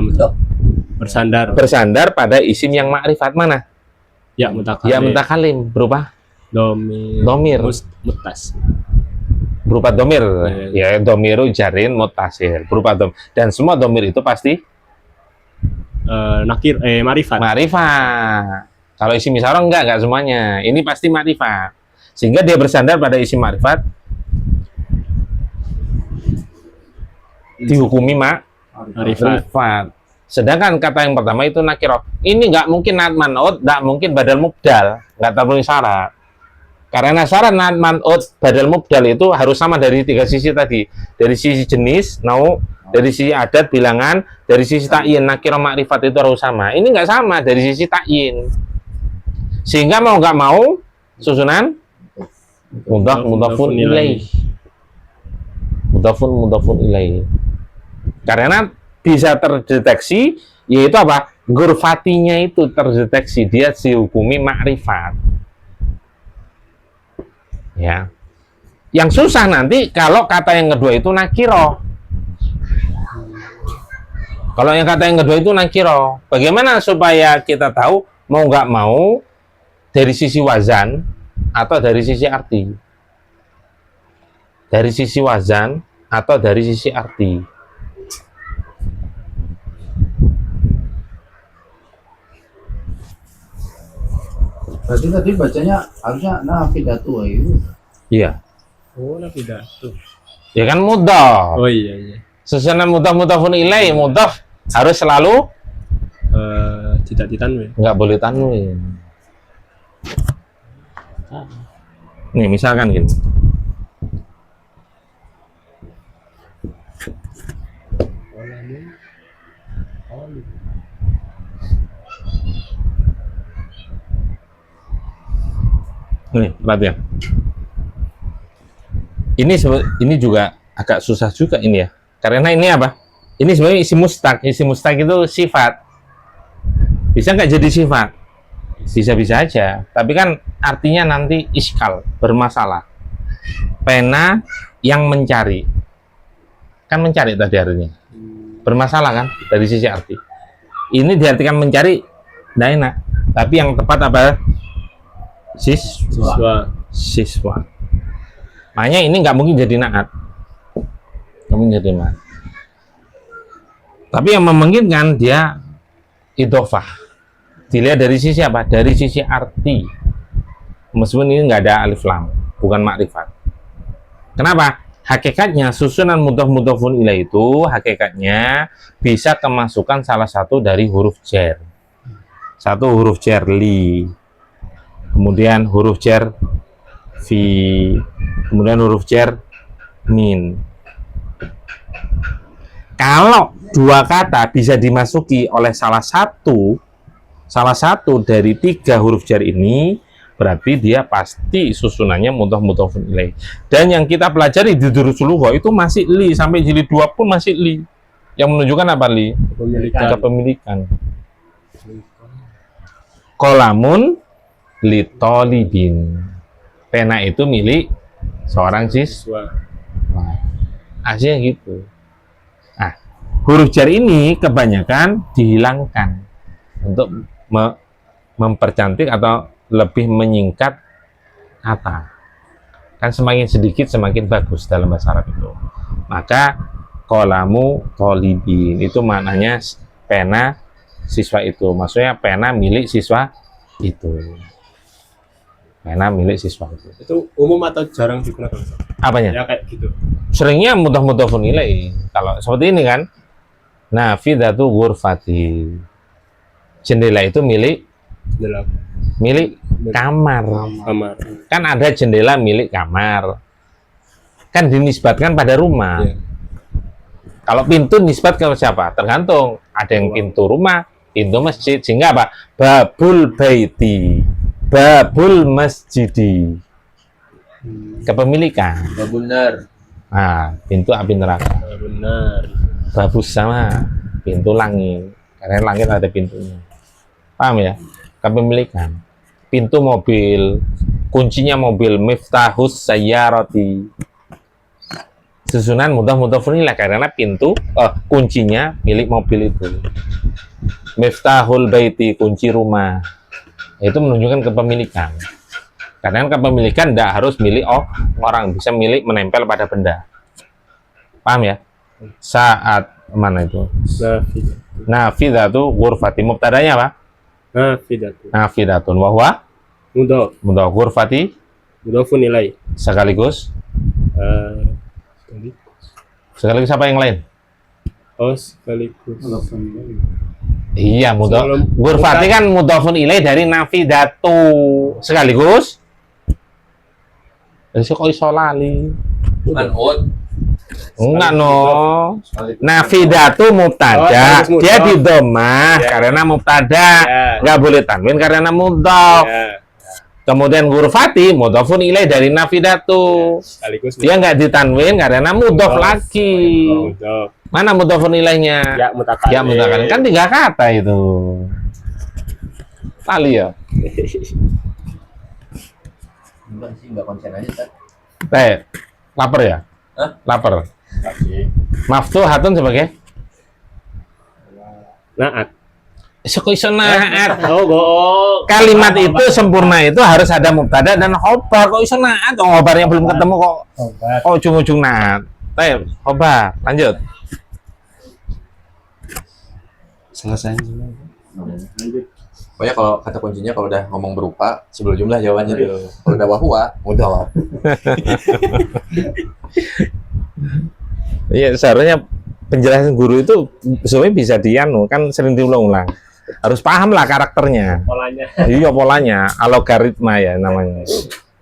bersandar pada isim yang ma'rifat. Mana? Ya mutakalim. Ya mutakalim berupa Domir. domir, Mutas. berupa domir. Ya. Ya, domiru jarin mutasir berupa dom. Dan semua domir itu pasti Nakir. Marifat. ma'rifat. Kalau isim isyarah enggak semuanya. Ini pasti ma'rifat. Sehingga dia bersandar pada isim ma'rifat dihukumi Marifat. ma'rifat. Sedangkan kata yang pertama itu nakirah. Ini nggak mungkin nat man'ut, nggak mungkin badal mubdal, nggak terpenuhi syarat. Karena syarat nat man'ut, badal mubdal itu harus sama dari tiga sisi tadi. Dari sisi jenis, nau, dari sisi adat, bilangan, dari sisi ta'yin, nakirah ma'rifat itu harus sama. Ini nggak sama dari sisi ta'yin. Sehingga mau nggak mau, susunan mudhafun ilaih. Mudhafun ilaih. Karena bisa terdeteksi, yaitu apa? Ghurfatinya itu terdeteksi, dia dihukumi ma'rifat. Ya. Yang susah nanti kalau kata yang kedua itu nakiro. Kalau yang kata yang kedua itu nakiro, bagaimana supaya kita tahu mau nggak mau dari sisi wazan atau dari sisi arti? Dari sisi wazan atau dari sisi arti? Berarti tadi bacanya harusnya nafidatu itu. Iya. Oh, pidato. Ya kan mudhaf. Oh iya. Susunan mudhafun ilaih, mudhaf harus selalu Tidak ditanwin. nggak boleh tanwin. Nih misalkan gini. Nih, perhatian. Ini juga agak susah juga ini ya. Karena ini apa? Ini sebenarnya isim mustaq. Isim mustaq itu sifat. Bisa nggak jadi sifat? Bisa-bisa aja. Tapi kan artinya nanti iskal, bermasalah. Pena yang mencari. Kan mencari tadi artinya. Bermasalah kan dari sisi arti. Ini diartikan mencari, nggak enak. Tapi yang tepat apa? Siswa. Makanya ini nggak mungkin jadi naat. Nggak mungkin jadi naat. Tapi yang memungkinkan dia idhofah. Dilihat dari sisi apa? Dari sisi arti. Meskipun ini nggak ada alif lam, bukan makrifat. Kenapa? Hakikatnya susunan mudhafun ilaih itu hakikatnya bisa kemasukan salah satu dari huruf jar. Satu huruf jar li, kemudian huruf jar fi, kemudian huruf jar min. Kalau dua kata bisa dimasuki oleh salah satu dari tiga huruf jar ini, berarti dia pasti susunannya mudhafun ilaih. Dan yang kita pelajari di Durusul Lugha itu masih li, sampai jilid 2 pun masih li. Yang menunjukkan apa li? Kepemilikan. Qalamun li thalibin. Pena itu milik seorang siswa. Aslinya gitu. Nah, huruf jar ini kebanyakan dihilangkan untuk mempercantik atau lebih menyingkat kata. Kan semakin sedikit semakin bagus dalam bahasa Arab itu. Maka qalamu thalibin itu maknanya pena siswa itu. Maksudnya pena milik siswa itu. Pena milik siswa itu. Itu umum atau jarang digunakan? Apanya? Ya kayak gitu. Seringnya mudhafun ilaih. Kalau seperti ini kan. Nafidatu ghurfati. Jendela itu milik kamar. Kan ada jendela milik kamar. Kan dinisbatkan pada rumah. Iya. Kalau pintu nisbat ke siapa? Tergantung. Ada yang pintu rumah, pintu masjid. Sehingga apa? Babul baiti, babul masjidi. Kepemilikan. Benar. Nah, pintu api neraka. Benar. Babus sama pintu langit. Karena langit ada pintunya. Paham ya? Kepemilikan. Pintu mobil, kuncinya mobil, miftahus sayyarati. Susunan mudhafun ilaih karena pintu kuncinya milik mobil itu. Miftahul baiti, kunci rumah. itu menunjukkan kepemilikan. Karena kepemilikan tidak harus milik orang, bisa milik menempel pada benda. Paham ya? Saat mana itu? Nafidatu ghurfati. Mubtadanya apa? Nafidatun. Wa huwa Mudhaf. mudhaf. Ghurfati Mudhafun ilai. sekaligus. Sekaligus apa yang lain? Sekaligus. Iya, mudhaf. Sebelum- Ghurfati kan mudhafun ilai dari nafidatu. Sekaligus. Jadi kok iso lali? Man'ut. Enggak no. Nafidatu mubtada. sekaligus mudhaf. Dia di dhammah Ya. karena mubtada. Ya. Enggak boleh tanwin karena mudhaf. Ya. Kemudian ghurfati mudhafun ilai dari nafidatu. Sekaligus. Dia enggak ditanwin karena mudhaf lagi. Mudhaf. Mana mudhafun ilainya? Ya mutakalim. Ya mutakalim. Kan 3 kata itu. Tali ya. Enggak sih, enggak konsen aja, Ustaz. Lapar ya? Hah? Lapar. Maftuhatun sebagai Naat. kok iso naat. Kalimat itu sempurna itu harus ada mubtada dan khobar. Kok iso naat? Khobarnya belum ketemu kok. Kok ujung-ujung naat. Khobar. Lanjut. Selesai. Pokoknya kalau kata kuncinya kalau udah ngomong berupa sebelum jumlah jawabannya dulu. Kalau udah wahwa, mudah. Iya, seharusnya penjelasan guru itu sebenarnya bisa kan sering diulang-ulang. Harus paham lah karakternya. Polanya. Iya, polanya, algoritma ya namanya.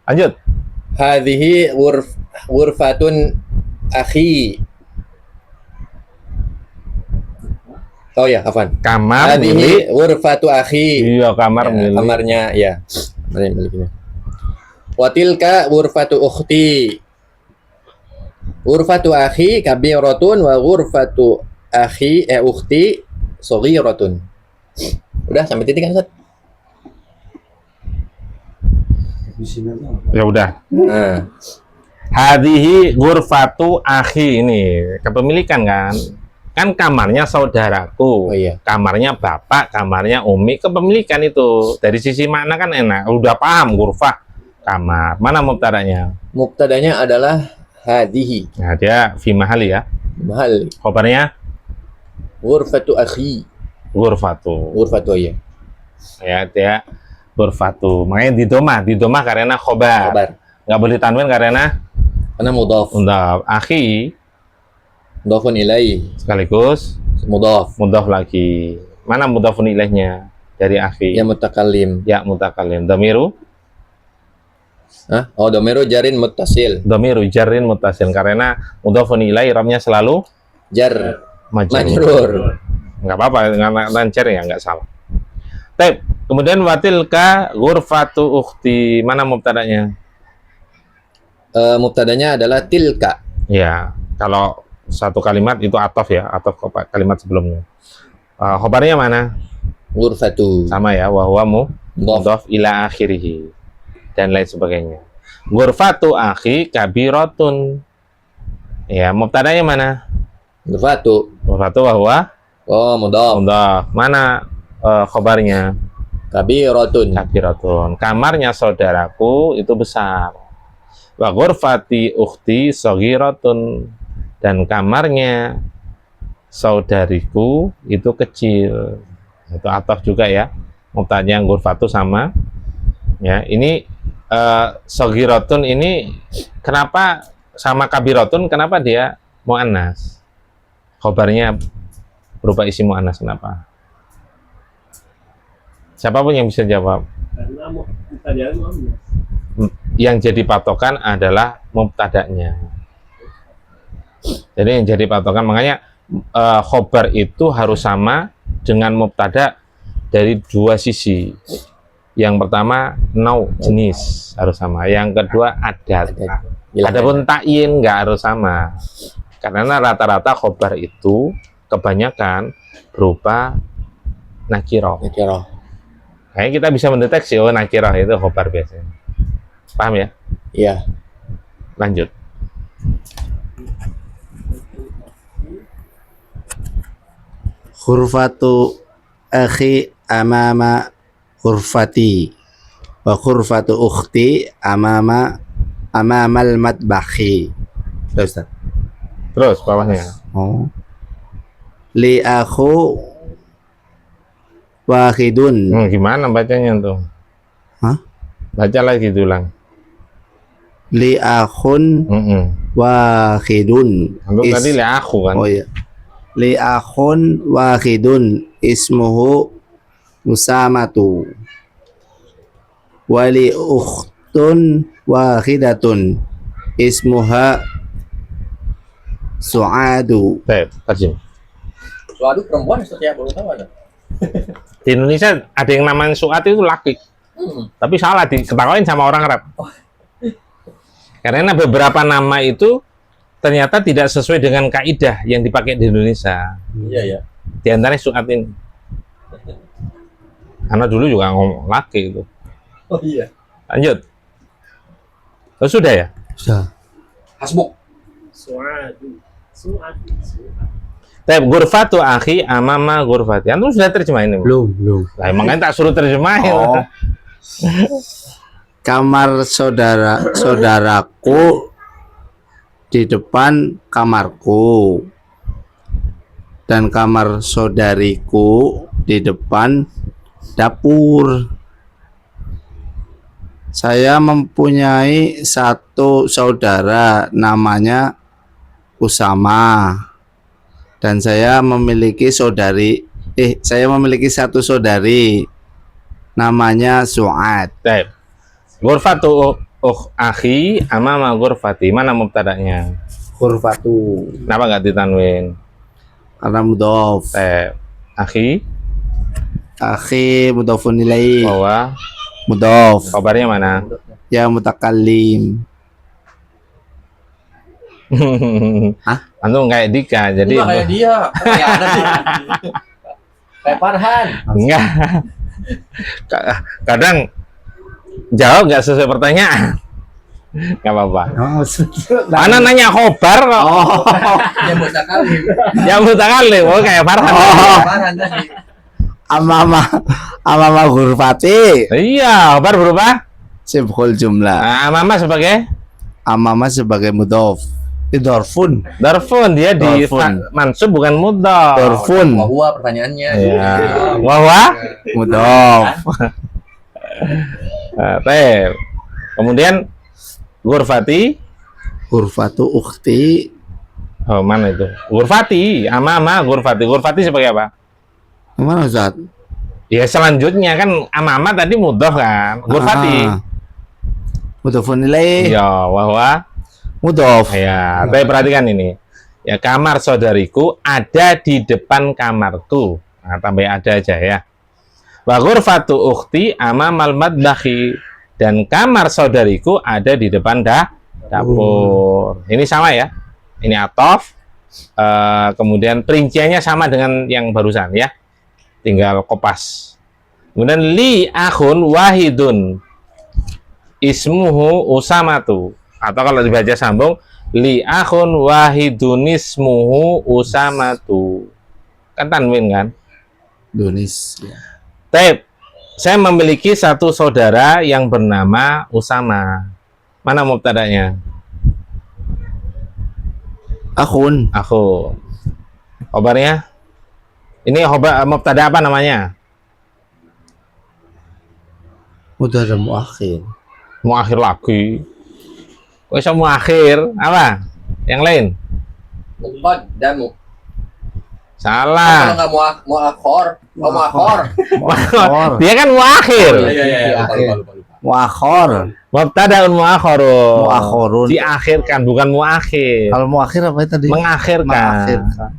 Lanjut. Hadhihi ghurfatun akhi. Oh ya, Afan. Kamar milik. Hadhihi ghurfatu akhi. Iya, kamar Ya, milik. kamarnya ya. Miliknya. Wa tilka ghurfatu ukhti. Ghurfatu akhi kabiratun wa ghurfatu ukhti saghiratun. Udah sampai titik kan, Ustaz? Ya udah. Nah, Hadhihi ghurfatu akhi ini kepemilikan kan? Kan kamarnya saudaraku. oh iya. Kamarnya bapak, kamarnya umi, kepemilikan itu. Dari sisi makna kan enak. Udah paham ghurfah kamar. Mana mubtadanya? Mubtadanya adalah hadhihi. Nah, dia fi mahali ya. Mahal Khobarnya ghurfatu akhi. ghurfatu. Ghurfatu ya. Ya, dia ghurfatu. Makanya di doma karena khobar. Kabar. Nggak boleh tanwin karena Karena mudhaf. mudhaf. Akhi Mudhafun ilaihi. sekaligus Mudhaf. mudhaf lagi. Mana mudhafun ilaihnya? Dari akhi. Ya mutakallim. Ya mutakalim. Damiru Hah? Oh, domiru jarin muttasil. Damiru jarrin muttasil karena mudhafun ilaih ramnya selalu Jar majrur. majrur. Nggak apa-apa, nggak lancar ya, nggak salah. Baik, kemudian watilka ghurfatu ukhti. Mana mubtadanya? Mubtadanya adalah tilka. Ya, kalau satu kalimat itu atof ya, atof ke kalimat sebelumnya. Khobarnya mana? Ghurfatu. Sama ya, wahwa Mudhaf. mudhaf ila akhirih dan lain sebagainya. Ghurfatu akhi kabiratun. Ya, mubtadanya mana? Ghurfatu. Ghurfatu wahwa Oh, mudhaf. mudhaf. Mana khobarnya? Kabiratun. Kabiratun. Kamarnya saudaraku itu besar. Wa ghurfati ukhti saghiratun. Dan kamarnya saudariku itu kecil. Itu atof juga ya. Mubtadanya ghurfatu sama. Ya, ini saghiratun ini kenapa sama kabiratun, kenapa dia muannas? Khobarnya berupa isi muannas, kenapa? Siapapun yang bisa jawab. Karena mubtada'nya muannas. Yang jadi patokan adalah mubtada'nya. Jadi yang jadi patokan, makanya khobar itu harus sama dengan mubtada dari dua sisi. Yang pertama nau, jenis harus sama. Yang kedua adat. Adapun ta'yin nggak harus sama. Karena rata-rata khobar itu kebanyakan berupa nakirah. Nakirah. Kayaknya kita bisa mendeteksi, oh nakirah itu khobar biasanya. Paham ya? Iya. Lanjut. Ghurfatu akhi amama ghurfati wa ghurfatu ukhti amamal matbakhi. Terus Ustaz. Terus bawahnya. Oh. Li akhu wahidun. Gimana bacanya tuh? Hah? Baca lagi ulang. Li akhun wahidun. Untuk tadi li aku kan. Oh iya. Li akhun wahidun ismuhu Usamatu. Wa li ukhtun wahidatun ismuha Su'adu. Baik, terjem. Suatu perempuan setiap belum tahu ada. Di Indonesia ada yang namanya Suat itu laki. Tapi salah diketawain sama orang Arab. Karena beberapa nama itu ternyata tidak sesuai dengan kaidah yang dipakai di Indonesia. Iya ya. Di antaranya Suat ini. Karena dulu juga ngomong laki itu. Oh iya. Lanjut. Oh, sudah ya? Sudah. Hasbuk. Suatu. Tapi ghurfatu akhi amama ghurfati. Antum sudah terjemahin ini? Belum. Lah emang tak suruh terjemahin. Oh. Kamar saudaraku di depan kamarku dan kamar saudariku di depan dapur. Saya mempunyai satu saudara namanya Usama dan saya memiliki satu saudari namanya Su'ad. Baik. Ghurfatu akhi amama ghurfati. Mana mubtada'nya? Ghurfatu Kenapa nggak ditanwin? karena mudhof. Akhi Akhi mudhofun ilaih. bahwa Mudhof. kabarnya mana? Ya mutakallim. Hah? Antum kayak Dika, jadi Enggak kayak dia. Kayak ada sih. Kayak Farhan. enggak. Kadang jawab nggak sesuai pertanyaan. Nggak apa-apa. Mana nanya khobar kok. Oh. Dia mutakalim. Ya mutakallim, oh kayak Farhan. Farhan tadi. Amama ghurfati Iya, khobar berubah. sibhul jumlah. Nah, mama sebagai Amama sebagai mudhof. Idorfun. darfun, dia di Darfun. mansub bukan mudhaf. Dorfun. Wahwa pertanyaannya. Ya. Wahwa. Mudhof. Teh. Kemudian ghurfati. Ghurfatu ukhti. Oh, mana itu? Ghurfati, amama ghurfati. Ghurfati sebagai apa? Mana Ustaz? Ya selanjutnya kan amama tadi mudhaf kan. Ghurfati. Mudhofun ilaih. Ya, wahwa. Mudhof. Ya, tapi perhatikan ini. Ya, kamar saudariku ada di depan kamarku. Nah, tambah ada aja ya. Wa ghurfatu ukhti amamal madbakhi. Dan kamar saudariku ada di depan dapur. Ini sama ya. Ini atof. Kemudian perinciannya sama dengan yang barusan ya. Tinggal kopas. Kemudian li akhun wahidun. Ismuhu Usamatu. Atau kalau dibaca sambung, li akhun wahidun ismuhu Usamatu. Kan tanwin kan? Dunis. Taib. Saya memiliki satu saudara yang bernama Usama. Mana mubtadanya? Akhun. Aku. Khobarnya? Ini khobar mubtada apa namanya? Udah ada muakhir. Muakhir lagi. Kok bisa muakhir? Apa? Yang lain? Muqaddamu. Kalau Salah. nggak muakhor, muakhor. Muakhor. Dia kan muakhir. Iya. Muakhor. Mubtadaun muakhirun. Muakhirun. Diakhirkan, bukan muakhir. Kalau muakhir apa tadi? Mengakhirkan. Mengakhirkan.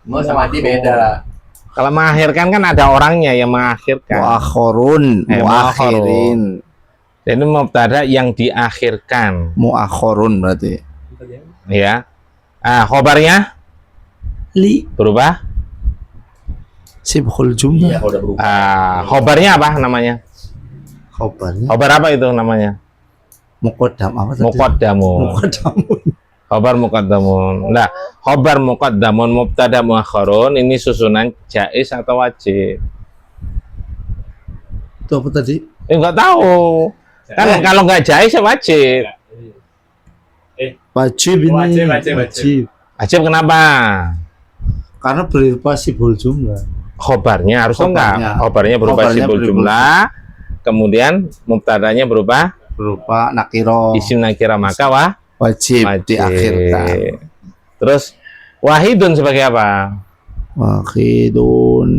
Mau sama di beda. Kalau mengakhirkan kan ada orangnya yang mengakhirkan. Muakhirun. Muakhirin. Jadi mubtada yang diakhirkan. Muakhirun berarti. Ya. Khobarnya Li. berubah. Sibhul Iya, jumlah. udah berubah. Khobarnya apa namanya? Khobarnya. Khobar apa itu namanya? Muqaddam apa tadi? Muqaddamun. Muqaddamun. Khobar muqaddamun. Nah, khobar muqaddamun mubtada muakhirun ini susunan jaiz atau wajib? Itu apa tadi? Nggak tahu. Kan kalau nggak jais ya wajib. Wajib ini. Wajib. Wajib kenapa? Karena berupa sibul jumlah. Khobarnya harus Khobarnya. enggak? Khobarnya berupa Khobarnya sibul berupa- jumlah, kemudian mubtadanya berupa Berupa nakiro. isim nakira, maka Wajib, wajib. diakhirkan. Terus wahidun sebagai apa? Wahidun.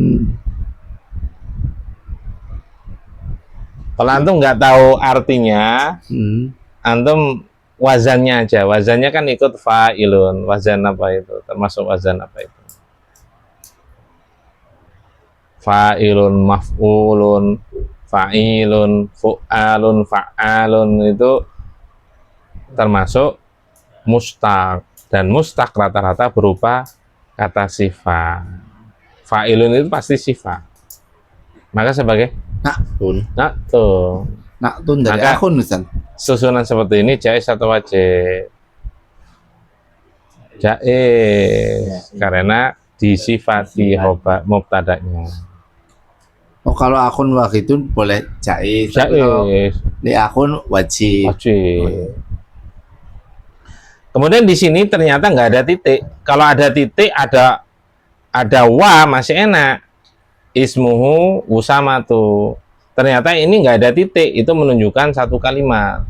Kalau antum nggak tahu artinya, Hmm. antum wazannya aja. Wazannya kan ikut fa'ilun. Wazan apa itu? Termasuk wazan apa itu? Fa'ilun, maf'ulun, fa'ilun, fu'alun, fa'alun itu termasuk mustaq, dan mustaq rata-rata berupa kata sifat. Fa'ilun itu pasti sifat. Maka sebagai Naktun. tuh Naktun dari Maka- akun Ustaz. susunan seperti ini jais atau wajib? Jais karena disifati mubtadanya. Oh, kalau akun wahidun boleh jais. Tapi kalau Jais di akun wajib. wajib. Kemudian di sini ternyata nggak ada titik. Kalau ada titik, ada wa, masih enak. Ismuhu usamatu. Ternyata ini nggak ada titik, itu menunjukkan satu kalimat.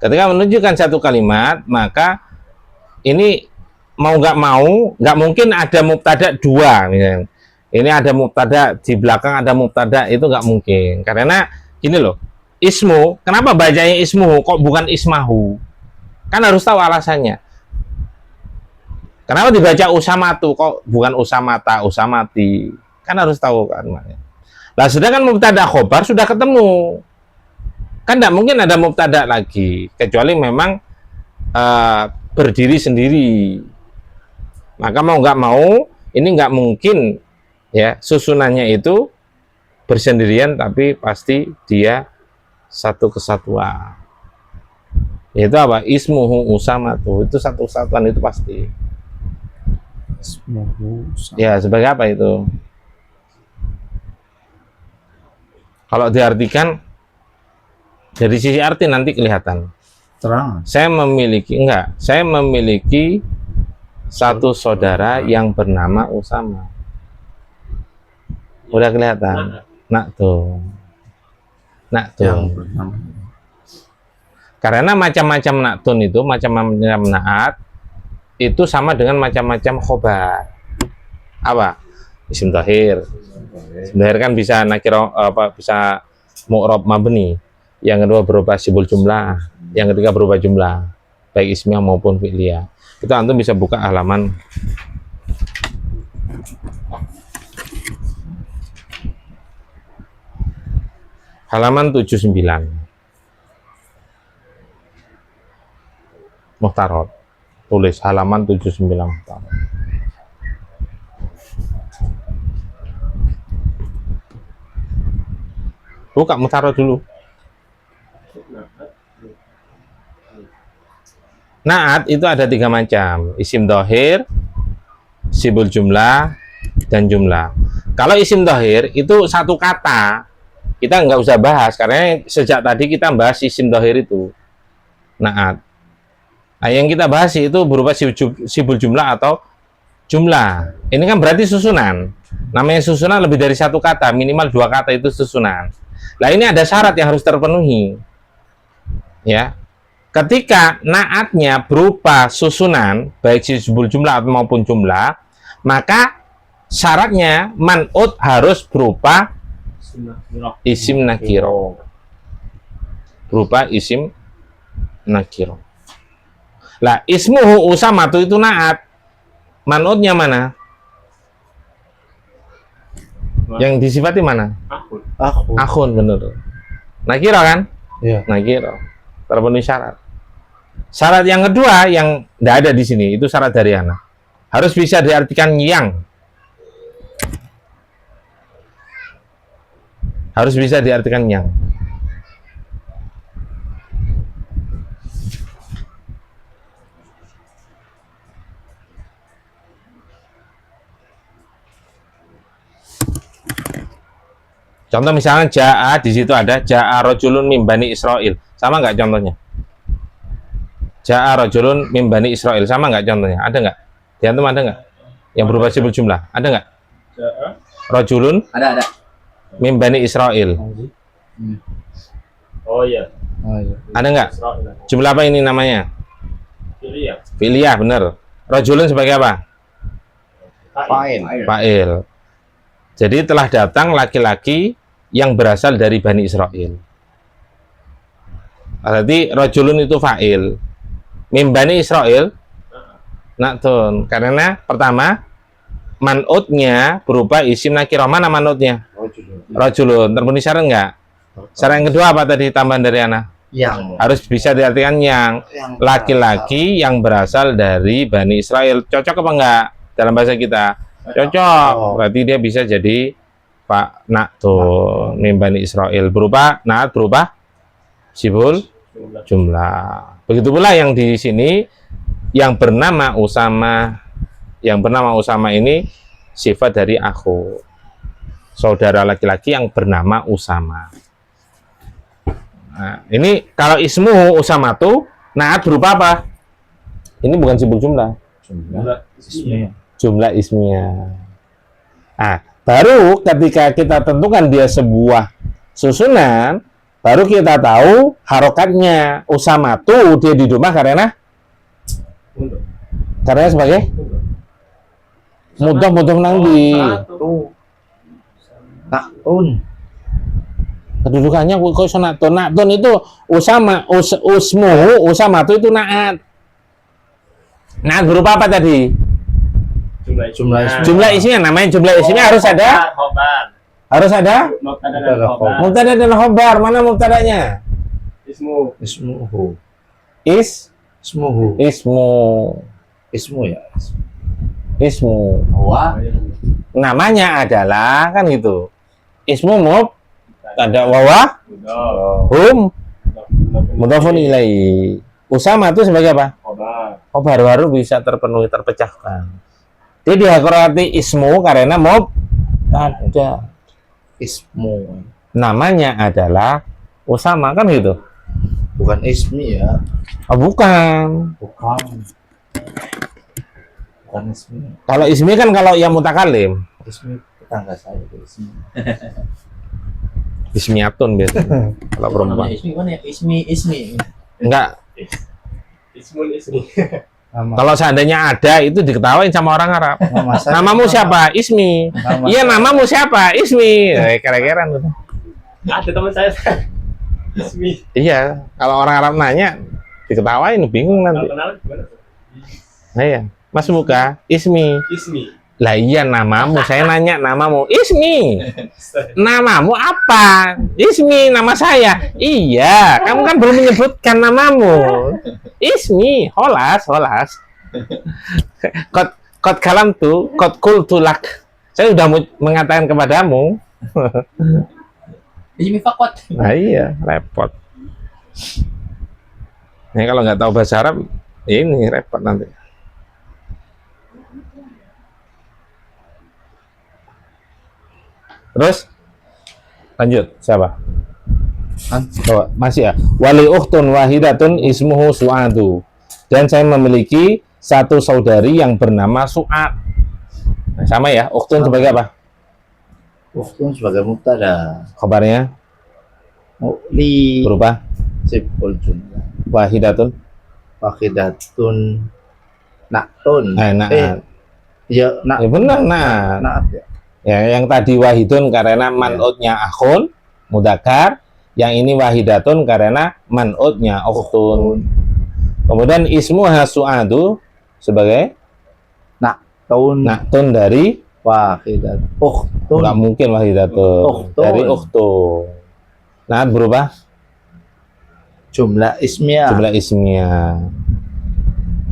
Ketika menunjukkan satu kalimat, maka ini mau nggak mungkin ada mubtada dua, misalnya. Ini ada mubtada di belakang, ada mubtada, itu nggak mungkin. Karena gini loh, ismu, kenapa bacanya ismuhu kok bukan ismahu? Kan harus tahu alasannya. Kenapa dibaca usamatu kok bukan usamata, usamati? Kan harus tahu kan. Nah, sedangkan mubtada khobar sudah ketemu. Kan tidak mungkin ada mubtada lagi, kecuali memang berdiri sendiri. Maka mau nggak mau, ini nggak mungkin ya susunannya itu bersendirian, tapi pasti dia satu kesatuan. Yaitu apa? Ismuhu usamatu, itu satu kesatuan, itu pasti. Ya, sebagai apa itu? Kalau diartikan dari sisi arti nanti kelihatan. Terang. Saya memiliki satu saudara yang bernama Usama. Udah kelihatan? Nak tuh. Yang bernama. Karena macam-macam naktun itu, macam-macam naat itu sama dengan macam-macam khobar. Apa? Isim dhahir. Isim dhahir kan bisa nakiro, bisa mu'rab mabni. Yang kedua berupa sibul jumlah. Yang ketiga berupa jumlah, baik ismiyah maupun fi'liyah. Itu antum bisa buka halaman halaman 79. Muhtarot. Tulis halaman 79 Muhtarot. Buka Muhtarot dulu. Naat itu ada 3 macam. Isim dhahir, sibul jumlah, dan jumlah. Kalau isim dhahir itu satu kata, kita nggak usah bahas karena sejak tadi kita bahas isim dhahir itu. Naat. Nah, yang kita bahas itu berupa sibul jumlah atau jumlah. Ini kan berarti susunan. Namanya susunan lebih dari satu kata, minimal 2 kata itu susunan. Nah, ini ada syarat yang harus terpenuhi. Ya. Ketika naatnya berupa susunan, baik sibul jumlah maupun jumlah, maka syaratnya man'ut harus berupa isim nakiro. Berupa isim nakiro. Lah, ismuhu usamatu itu naat. Man'utnya mana? Yang disifati mana? Aku. Akhun, bener. Nakiro kan? Iya. Nakiro. Terpenuhi syarat. Syarat yang kedua yang tidak ada di sini, itu syarat dari ana. Harus bisa diartikan yang. Harus bisa diartikan yang. Contoh misalnya ja'a, di situ ada ja'a rajulun min bani Israil. Sama nggak contohnya? Ja'a rajulun min bani Israil. Sama nggak contohnya? Ada nggak? Di antum ada nggak? Yang berubah sifat jumlah. Ada nggak? Ja'a. Rajulun Ada. min bani Israil. Oh iya. Ada nggak? Israel. Jumlah apa ini namanya? Pilih ya. Fi'liyah, benar. Rajulun sebagai apa? Fa'il. Fa'il. Jadi telah datang laki-laki yang berasal dari Bani Israel. Berarti rajulun itu fa'il. Min Bani Israel naktun. Karena pertama man'utnya berupa isim nakirah. Mana man'utnya? Rajulun. Terpenuhi syarat enggak? Syarat yang kedua apa tadi tambahan dari Ana? Yang Harus bisa diartikan yang laki-laki yang berasal dari Bani Israel. Cocok apa enggak dalam bahasa kita? Cocok. Berarti dia bisa jadi Pak Naktun min Bani Israel. Berupa naat, berupa sibul jumlah. Begitu pula yang di sini yang bernama Usama. Yang bernama Usama ini sifat dari akhu, saudara laki-laki yang bernama Usama. Nah, ini kalau ismu Usama tuh naat berupa apa? Ini bukan sibuk jumlah. Jumlah ismiyah. Nah, baru ketika kita tentukan dia sebuah susunan, baru kita tahu harokatnya. Usama tuh dia di rumah karena sebagai mudah nanti. Naktun. Kedudukannya kok sonatun. Naktun itu Usama, usmuhu Usama itu naat. Naat berupa apa tadi? Jumlah isinya, namanya jumlah isinya harus ada. Khobar. Harus ada Mubtada dan khobar. mubtada dan khobar. Mana mubtadanya? Ismu. Ismuhu. Ismu. Ismu ya. Ismu. Wah. Namanya adalah kan gitu. Ismu ada wawa hum mudhafun ilaihi. Usama itu sebagai apa? Khobar. Khobar baru bisa terpenuhi, terpecahkan. Dia dihormati ismu karena ada. Ismu. Namanya adalah Usama kan gitu. Bukan ismi ya. Oh, bukan. Bukan ismi. Kalau ismi kan kalau yang mutakalim. Ismi tetangga saya itu ismi. Ismiyatun biasanya. Kalau perempuan. Ismi mana ya? Ismi. Enggak. Ismun ismi. Kalau seandainya ada itu diketawain sama orang Arab. Nama saya. Namamu siapa? Ismi. Nama Iya, saya. namamu siapa? Ismi. Kira-kira gitu. Ada teman saya. Ismi. Iya, kalau orang Arab nanya diketawain bingung Kalau nanti. kenal gimana? Nah, iya. Mas Muka, Ismi. Ismi. Lah iya namamu, saya nanya namamu. Ismi. Namamu apa? Ismi, nama saya. Iya, kamu kan belum menyebutkan namamu. Ismi, holas. Kot kalam tuh, kot kultulak. Saya sudah mengatakan kepadamu. Ismi fakot. Nah iya, repot. Nah, kalau nggak tahu bahasa Arab, ini repot nanti. Terus lanjut siapa? Oh, masih ya. Wali ukhtun wahidatun ismuhu Su'adu. Dan saya memiliki satu saudari yang bernama Su'ad. Nah, sama ya. Ukhtun sebagai apa? Ukhtun sebagai mubtada. Kabarnya Li berupa sibul jumlah. wahidatun. Wahidatun. Naktun. Naat. Ya nak. Ya benar, nah. Naat ya. Ya, yang tadi wahidun karena man'utnya akhun mudzakkar, yang ini wahidatun karena man'utnya ukhtun. Kemudian ismu Su'adu sebagai Naktun. naktun dari Wahidat. Ukhtun. enggak mungkin wahidatun Ukhtun. dari ukhtun. Naat berubah Jumlah ismiyah. jumlah ismiyah.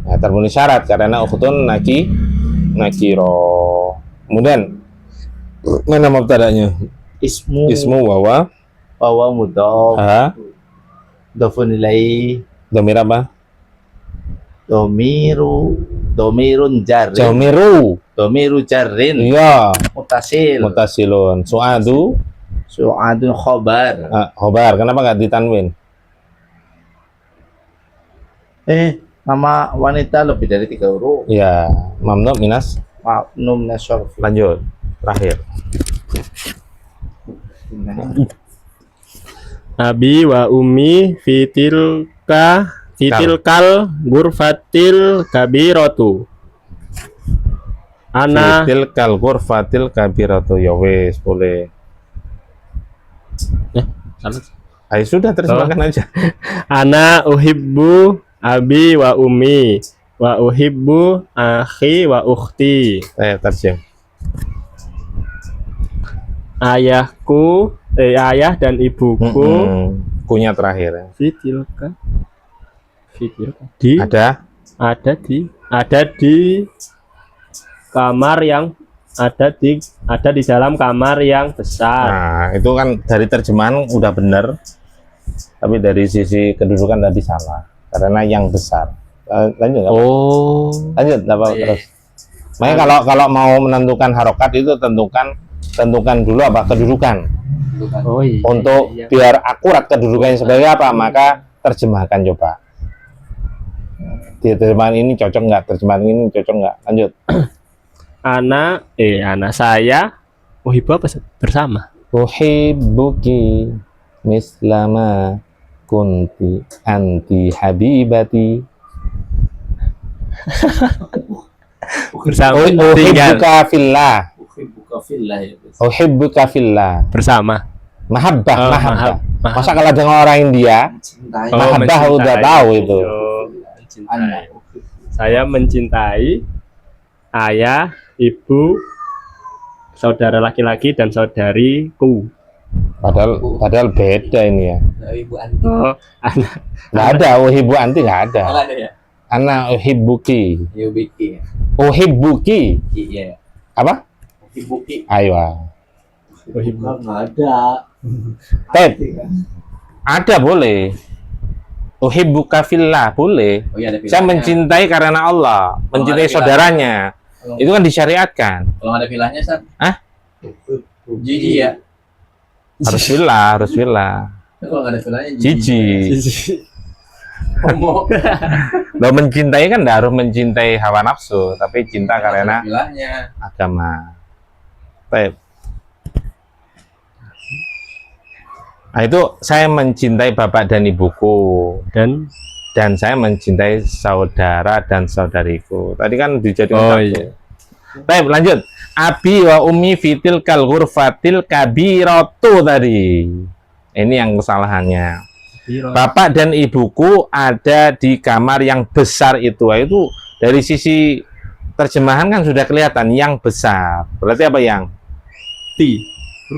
Nah, terpenuhi syarat karena ukhtun nakiro. Kemudian mana mubtada'nya? Ismu wawa Wawa mudhof. Dhofun ilaihi. dhamir apa? Domirun jarrin. Jamiru. Domiru jarrin. Iya, Mutasil. mutasilun. Su'adu Su'adun khobar. Khobar, kenapa nggak ditanwin? Nama wanita lebih dari 3 huruf. Ya, mamnu minas. Ma'num nasyarf. Lanjut, terakhir. Abi wa ummi fitilkal gurfatil kabiratu. Ana Fitil kal ghurfatil kabiratu. Ya wes, boleh. salah. Ayo sudah terjemahkan aja. Ana uhibbu abi wa ummi wa uhibbu akhi wa ukhti. Terjem. Ayah dan ibuku Kunya terakhir. Ya. fitilka ada di kamar yang ada di dalam kamar yang besar. Nah, itu kan dari terjemahan udah bener, tapi dari sisi kedudukan tadi salah karena yang besar. Lanjut nggak apa? Oh, Lanjut nggak apa Iya. terus. Makanya kalau mau menentukan harokat itu tentukan dulu apa kedudukan. oh iya. Untuk iya. biar akurat kedudukannya sebagai apa, maka terjemahkan coba. Di terjemahan ini cocok nggak? Terjemahan ini cocok nggak? Lanjut. Anak saya uhibbu apa bersama? Uhibbuki mislama kunti anti habibati. Bersama tinggal Uhibbuka fillah. Buka fillah ya. Uhibbuka fillah. bersama. Mahabbah, Oh, mahabbah. mahab- Masa kalau dengan orang India, Cintai. Mahabbah mencintai. udah tahu itu. Mencintai. Saya mencintai ayah, ibu, saudara laki-laki dan saudariku. Padahal beda ini ya. Ibu anti. Oh, anak Nggak ada, uhibbu anti nggak ada. Salah ada ya? Ana uhibbuki. Yubiki. Uhibbuki. Iya. Apa? Ibuki. Ayo. uhibbu. Nggak ada. Ted, ada boleh. Uhibbuka fillah boleh. Oh iya ada Saya filahnya. mencintai karena Allah, mencintai ada saudaranya. Kalau- Itu kan disyariatkan. Kalau nggak ada filahnya, San. Hah? Jiji ya. Harus fillah, harus fillah. Kalau nggak ada filahnya Jiji. Homo. Lo mencintai kan nggak harus mencintai hawa nafsu, tapi cinta karena filahnya. agama. Baik. Nah, itu saya mencintai bapak dan ibuku dan saya mencintai saudara dan saudariku. Tadi kan dijadikan Oh, satu. iya. Baik, lanjut. Abi wa ummi fitil kal ghurfatil kabiratu tadi. Ini yang kesalahannya. Bapak dan ibuku ada di kamar yang besar itu. Nah, itu dari sisi terjemahan kan sudah kelihatan yang besar. Berarti apa yang?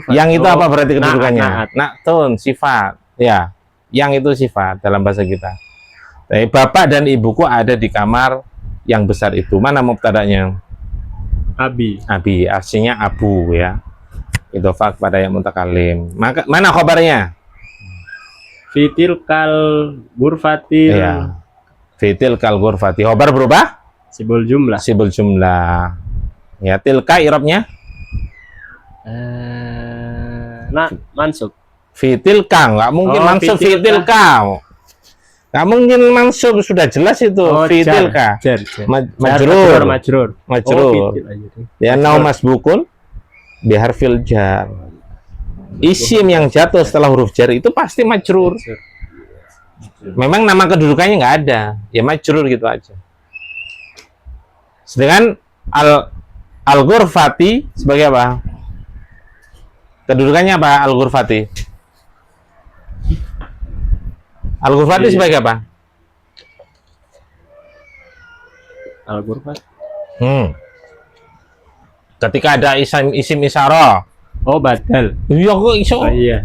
Yang itu apa berarti kedudukannya? Naktun, sifat. Ya, yang itu sifat dalam bahasa kita. Jadi, bapak dan ibuku ada di kamar yang besar itu. Mana mubtada'nya? Abi. Abi, artinya abu ya. Idhofah kepada yang mutakalim. Maka mana khabarnya? Fitil kal gurfatil. Ya. Fitil kal ghurfati. Khabar berubah? Sibul jumlah. Sibul jumlah. Ya, tilka i'rabnya? Mansub. Fitil ka, nggak mungkin Oh, mansub fitil fitil ka. Nggak mungkin mansub, sudah jelas itu fitil ka. Jar. Majrur. Majrur. Majrur. Oh, fitil aja deh. Ya nau masbukun biharfil jar. Isim yang jatuh setelah huruf jar itu pasti majrur. Memang nama kedudukannya nggak ada, ya majrur gitu aja. Sedangkan al-ghurfati sebagai apa? Kedudukannya apa al-ghurfati? Al-ghurfati sebagai apa? Al-Ghurfat. Ketika ada isim isyarah. Oh, badal. Iya kok iso? Oh iya.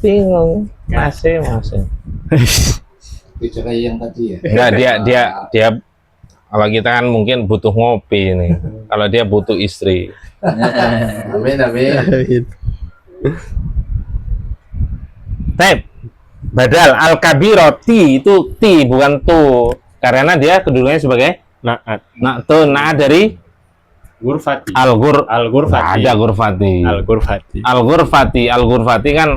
Bingung. Masih. Bicara yang tadi ya. Enggak, dia kalau kita kan mungkin butuh ngopi nih. Kalau dia butuh istri. Amin. Tep. Badal al-kabirati itu ti bukan tu. Karena dia kedudukannya sebagai Naat. naat dari Ghurfati. Al-ghur Al-ghurfati. ada ghurfati. Al-ghurfati. Al-ghurfati, al-ghurfati kan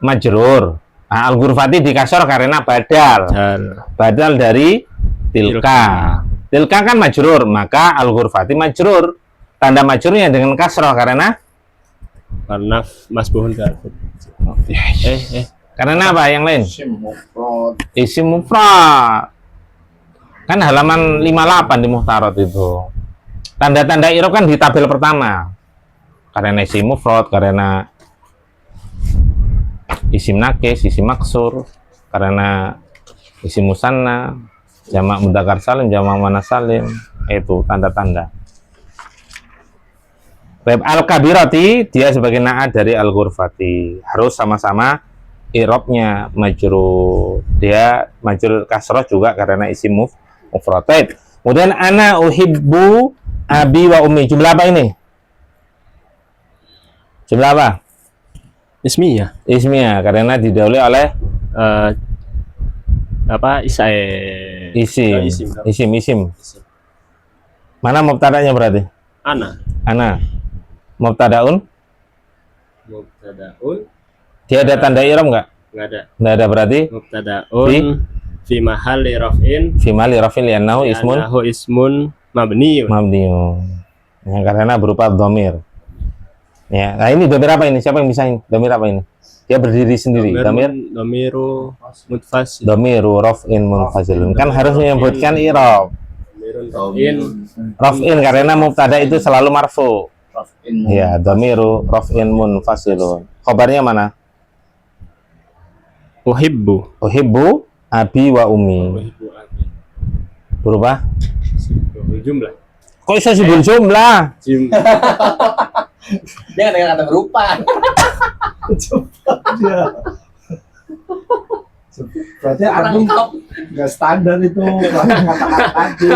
majrur. Nah, al-ghurfati dikasor karena badal. Badal dari tilka. Tilka kan majrur, maka al-ghurfati majrur. Tanda majrurnya dengan kasroh karena masbuhun bi alif. karena apa yang lain? Isim mufrad. Isim mufrad. Kan halaman 58 di Muhtarat itu. Tanda-tanda i'rab kan di tabel pertama. Karena isim mufrad, karena isim nakis, isim maksur, karena isim musanna, jamak mudzakkar salim, jamak muannas salim, itu tanda-tanda. Bab al-kabirati dia sebagai na'at dari al-ghurfati. Harus sama-sama i'rabnya majrur. Dia majrur kasrah juga karena isim mufrad. Kemudian ana uhibbu abi wa ummi. Jumlah apa ini? Jumlah apa? Ismiyah. Ismiyah karena didahului oleh isim. Mana mubtada'nya berarti? Ana. Mubtada'un? Dia ada tanda i'rab enggak? Enggak ada. Enggak ada berarti Mubtada'un fi mahalli raf'in fi mali rafil li'annahu ismun mabniun. mabniun. Ya, karena berupa dhamir. Ya, nah ini dhamir apa ini? Siapa yang misahin? Dhamir apa ini? Dia berdiri sendiri. Dhamiru mutfasil. Dhamiru raf'in munfazilun. Kan harus menyebutkan i'rab. Raf'in karena mubtada itu selalu marfu. Ya, dhamiru raf'in munfasilun. Khabarnya mana? Uhibbu abi wa ummi. Berubah? Jumlah. Kok bisa sibul jumlah? Dia dengan kata berupa. Berarti aku nggak standar itu kata-kata tadi.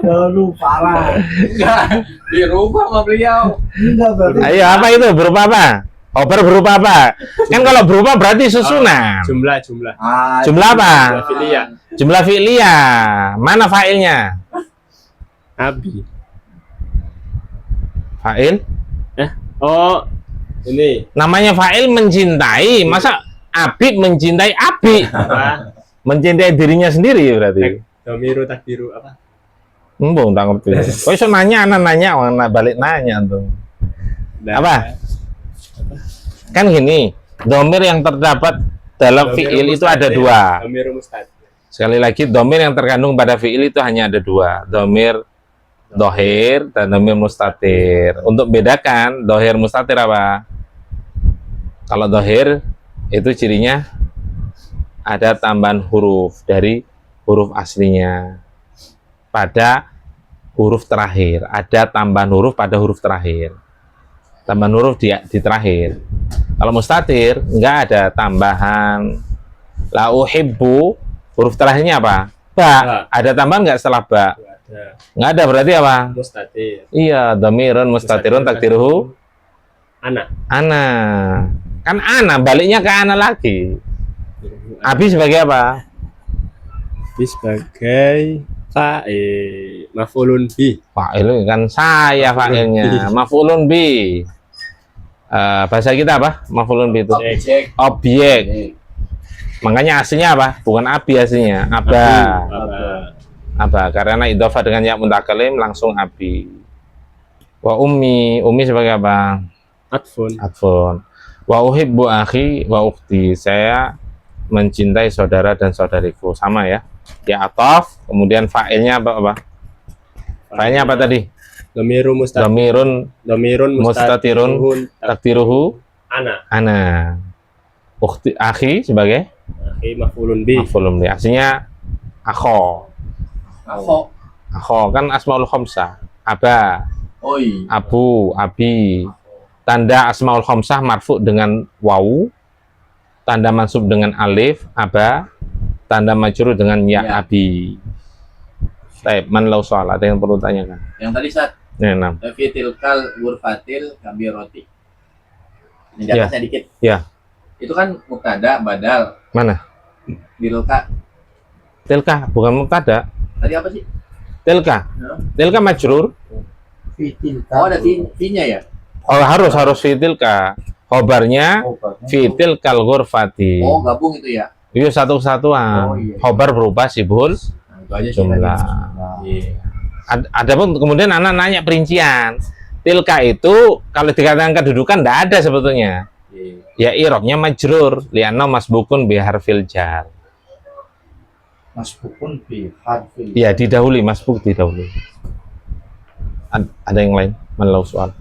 Lalu parah. Enggak dirubah sama beliau. Enggak berarti. Ayo, apa itu? Berupa apa? Khabar berupa apa? Kan kalau berupa berarti susunan. Jumlah. Jumlah apa? Fi'liyah. Jumlah fi'liyah. Mana fa'ilnya? Abi. Fa'il? Oh, ini Namanya fa'il mencintai. Masa Abi mencintai Abi? apa? Mencintai dirinya sendiri berarti. Dhamiru takdiru apa? Mbok tak ngerti. Kok iso nanya, anak nanya, anak balik nanya tuh. Apa? Kan gini, domir yang terdapat dalam fi'il itu ada dua. Dhamiru mustatir. Sekali lagi, domir yang terkandung pada fi'il itu hanya ada dua. Domir dohir dan domir mustatir. Untuk bedakan, dohir mustatir apa? Kalau dohir, itu cirinya ada tambahan huruf dari huruf aslinya pada huruf terakhir. Ada tambahan huruf pada huruf terakhir. Tambahan huruf di terakhir. Kalau mustatir enggak ada tambahan. La uhibbu huruf terakhirnya apa? Ba. Ada tambahan enggak setelah ba? Enggak ada berarti apa? Mustatir. Iya, dhamirun mustatirun takdiruhu ana. Kan ana baliknya ke ana lagi. Abi sebagai apa? Abi sebagai fa'il, maf'ulun bi. Fa'il kan saya fa'ilnya. Maf'ulun bi. Bahasa kita apa? Maf'ulun bi itu objek. Makanya aslinya apa? Bukan abi aslinya. Aba. Karena idhofah dengan ya mutakalim langsung abi. Wa ummi sebagai apa? Atfun. Wa uhibbu akhi wa ukhti. Saya mencintai saudara dan saudariku. Sama ya. Ya ataf, kemudian fa'ilnya apa? Fa'ilnya apa tadi? Dhamirun mustatirun takdiruhu ana. Ukhti akhi sebagai maf'ulun bi. Aslinya akho kan asmaul khamsah. Aba, abu, abi. Tanda asmaul khamsah marfu dengan wawu, tanda mansub dengan alif, aba, tanda majrur dengan ya, abi. Baik, man lau soal, ada yang perlu tanyakan? Yang tadi saat Nah. fi tilkal ghurfatil kabirati. Ini Ya. jatahnya dikit. Ya. Itu kan mubtada badal Mana? tilka. Tilka bukan mubtada. Tadi apa sih? Tilka. Ya. Tilka majrur. Fitil Oh, ada T-nya ya? Oh, harus fitilka. Khobarnya fitil kal ghurfati. Oh, gabung itu ya? Itu satu kesatuan. Oh, iya. Khobar berupa sibul Nah, itu aja sih jumlah. tadi. Iya. Ada pun kemudian anak nanya perincian. Tilka itu kalau dikatakan kedudukan tidak ada sebetulnya. Iya. Ya irobnya majrur lianna masbukun bi harfil jar. masbukun bi harfil. Ya didahului, masbuk didahului. Ada yang lain? Malau soal.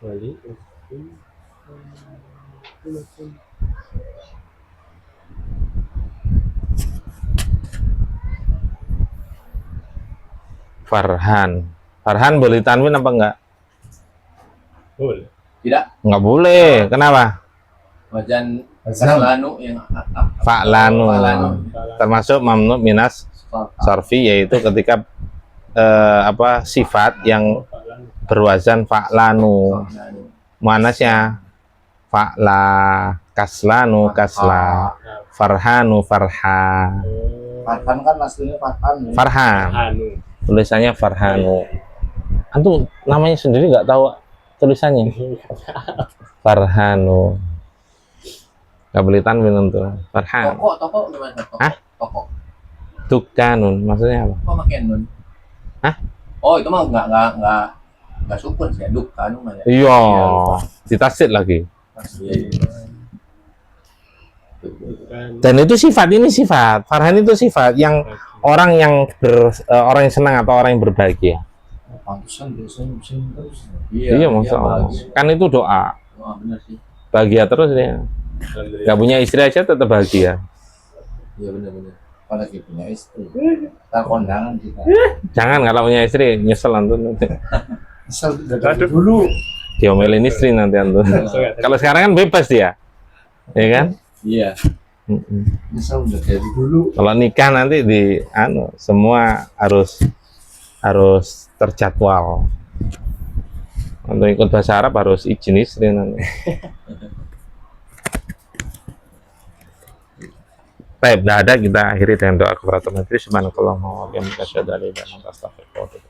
Wali. Farhan boleh tanwin apa enggak? Boleh. Tidak. Enggak boleh. Kenapa? Wajan Wajan. Lanu yang Fa'lanu. Fa'lanu. Termasuk mamnu minas sarfi, yaitu ketika sifat yang berwazan fa'lanu. Muannasnya fa'la, kaslanu kasla, farhanu farha. Farhan kan aslinya Farhan. Ya. Farhan. Anu. Tulisannya farhanu. Antum namanya sendiri nggak tahu tulisannya. Farhanu. Nggak boleh tanwin untuk farhan. Toko gimana? Hah? Toko. Tukanun maksudnya apa? Kok pakai nun? Hah? Oh, itu mah enggak sukun sih, duk anu mah ya. Iya, ditasid lagi. Iya. Dan itu sifat, ini sifat. Farhan itu sifat yang orang yang orang yang senang atau orang yang berbahagia. Pantesan biasanya musim terus. Iya, Masya Allah. bagus. Kan itu doa. Oh, benar sih. Bahagia terus ya. Alhamdulillah. Gak punya istri aja tetap bahagia. Iya benar. Apalagi punya istri. Ntar kondangan kita. Jangan kalau punya istri nyesel antum nanti. Misal dari dulu. Diomelin istri nanti antum. Kalau sekarang kan bebas dia, ya kan? Iya. Mm-mm. Misal udah dari dulu. Kalau nikah nanti semua harus terjadwal. Untuk ikut bahasa Arab harus izin istri nanti. Baik, dah ada, kita akhiri dengan doa kepada Tuhan. Subhanakallahumma wa bihamdika asyhadu an la ilaha illa anta astaghfiruka wa atubu ilaik.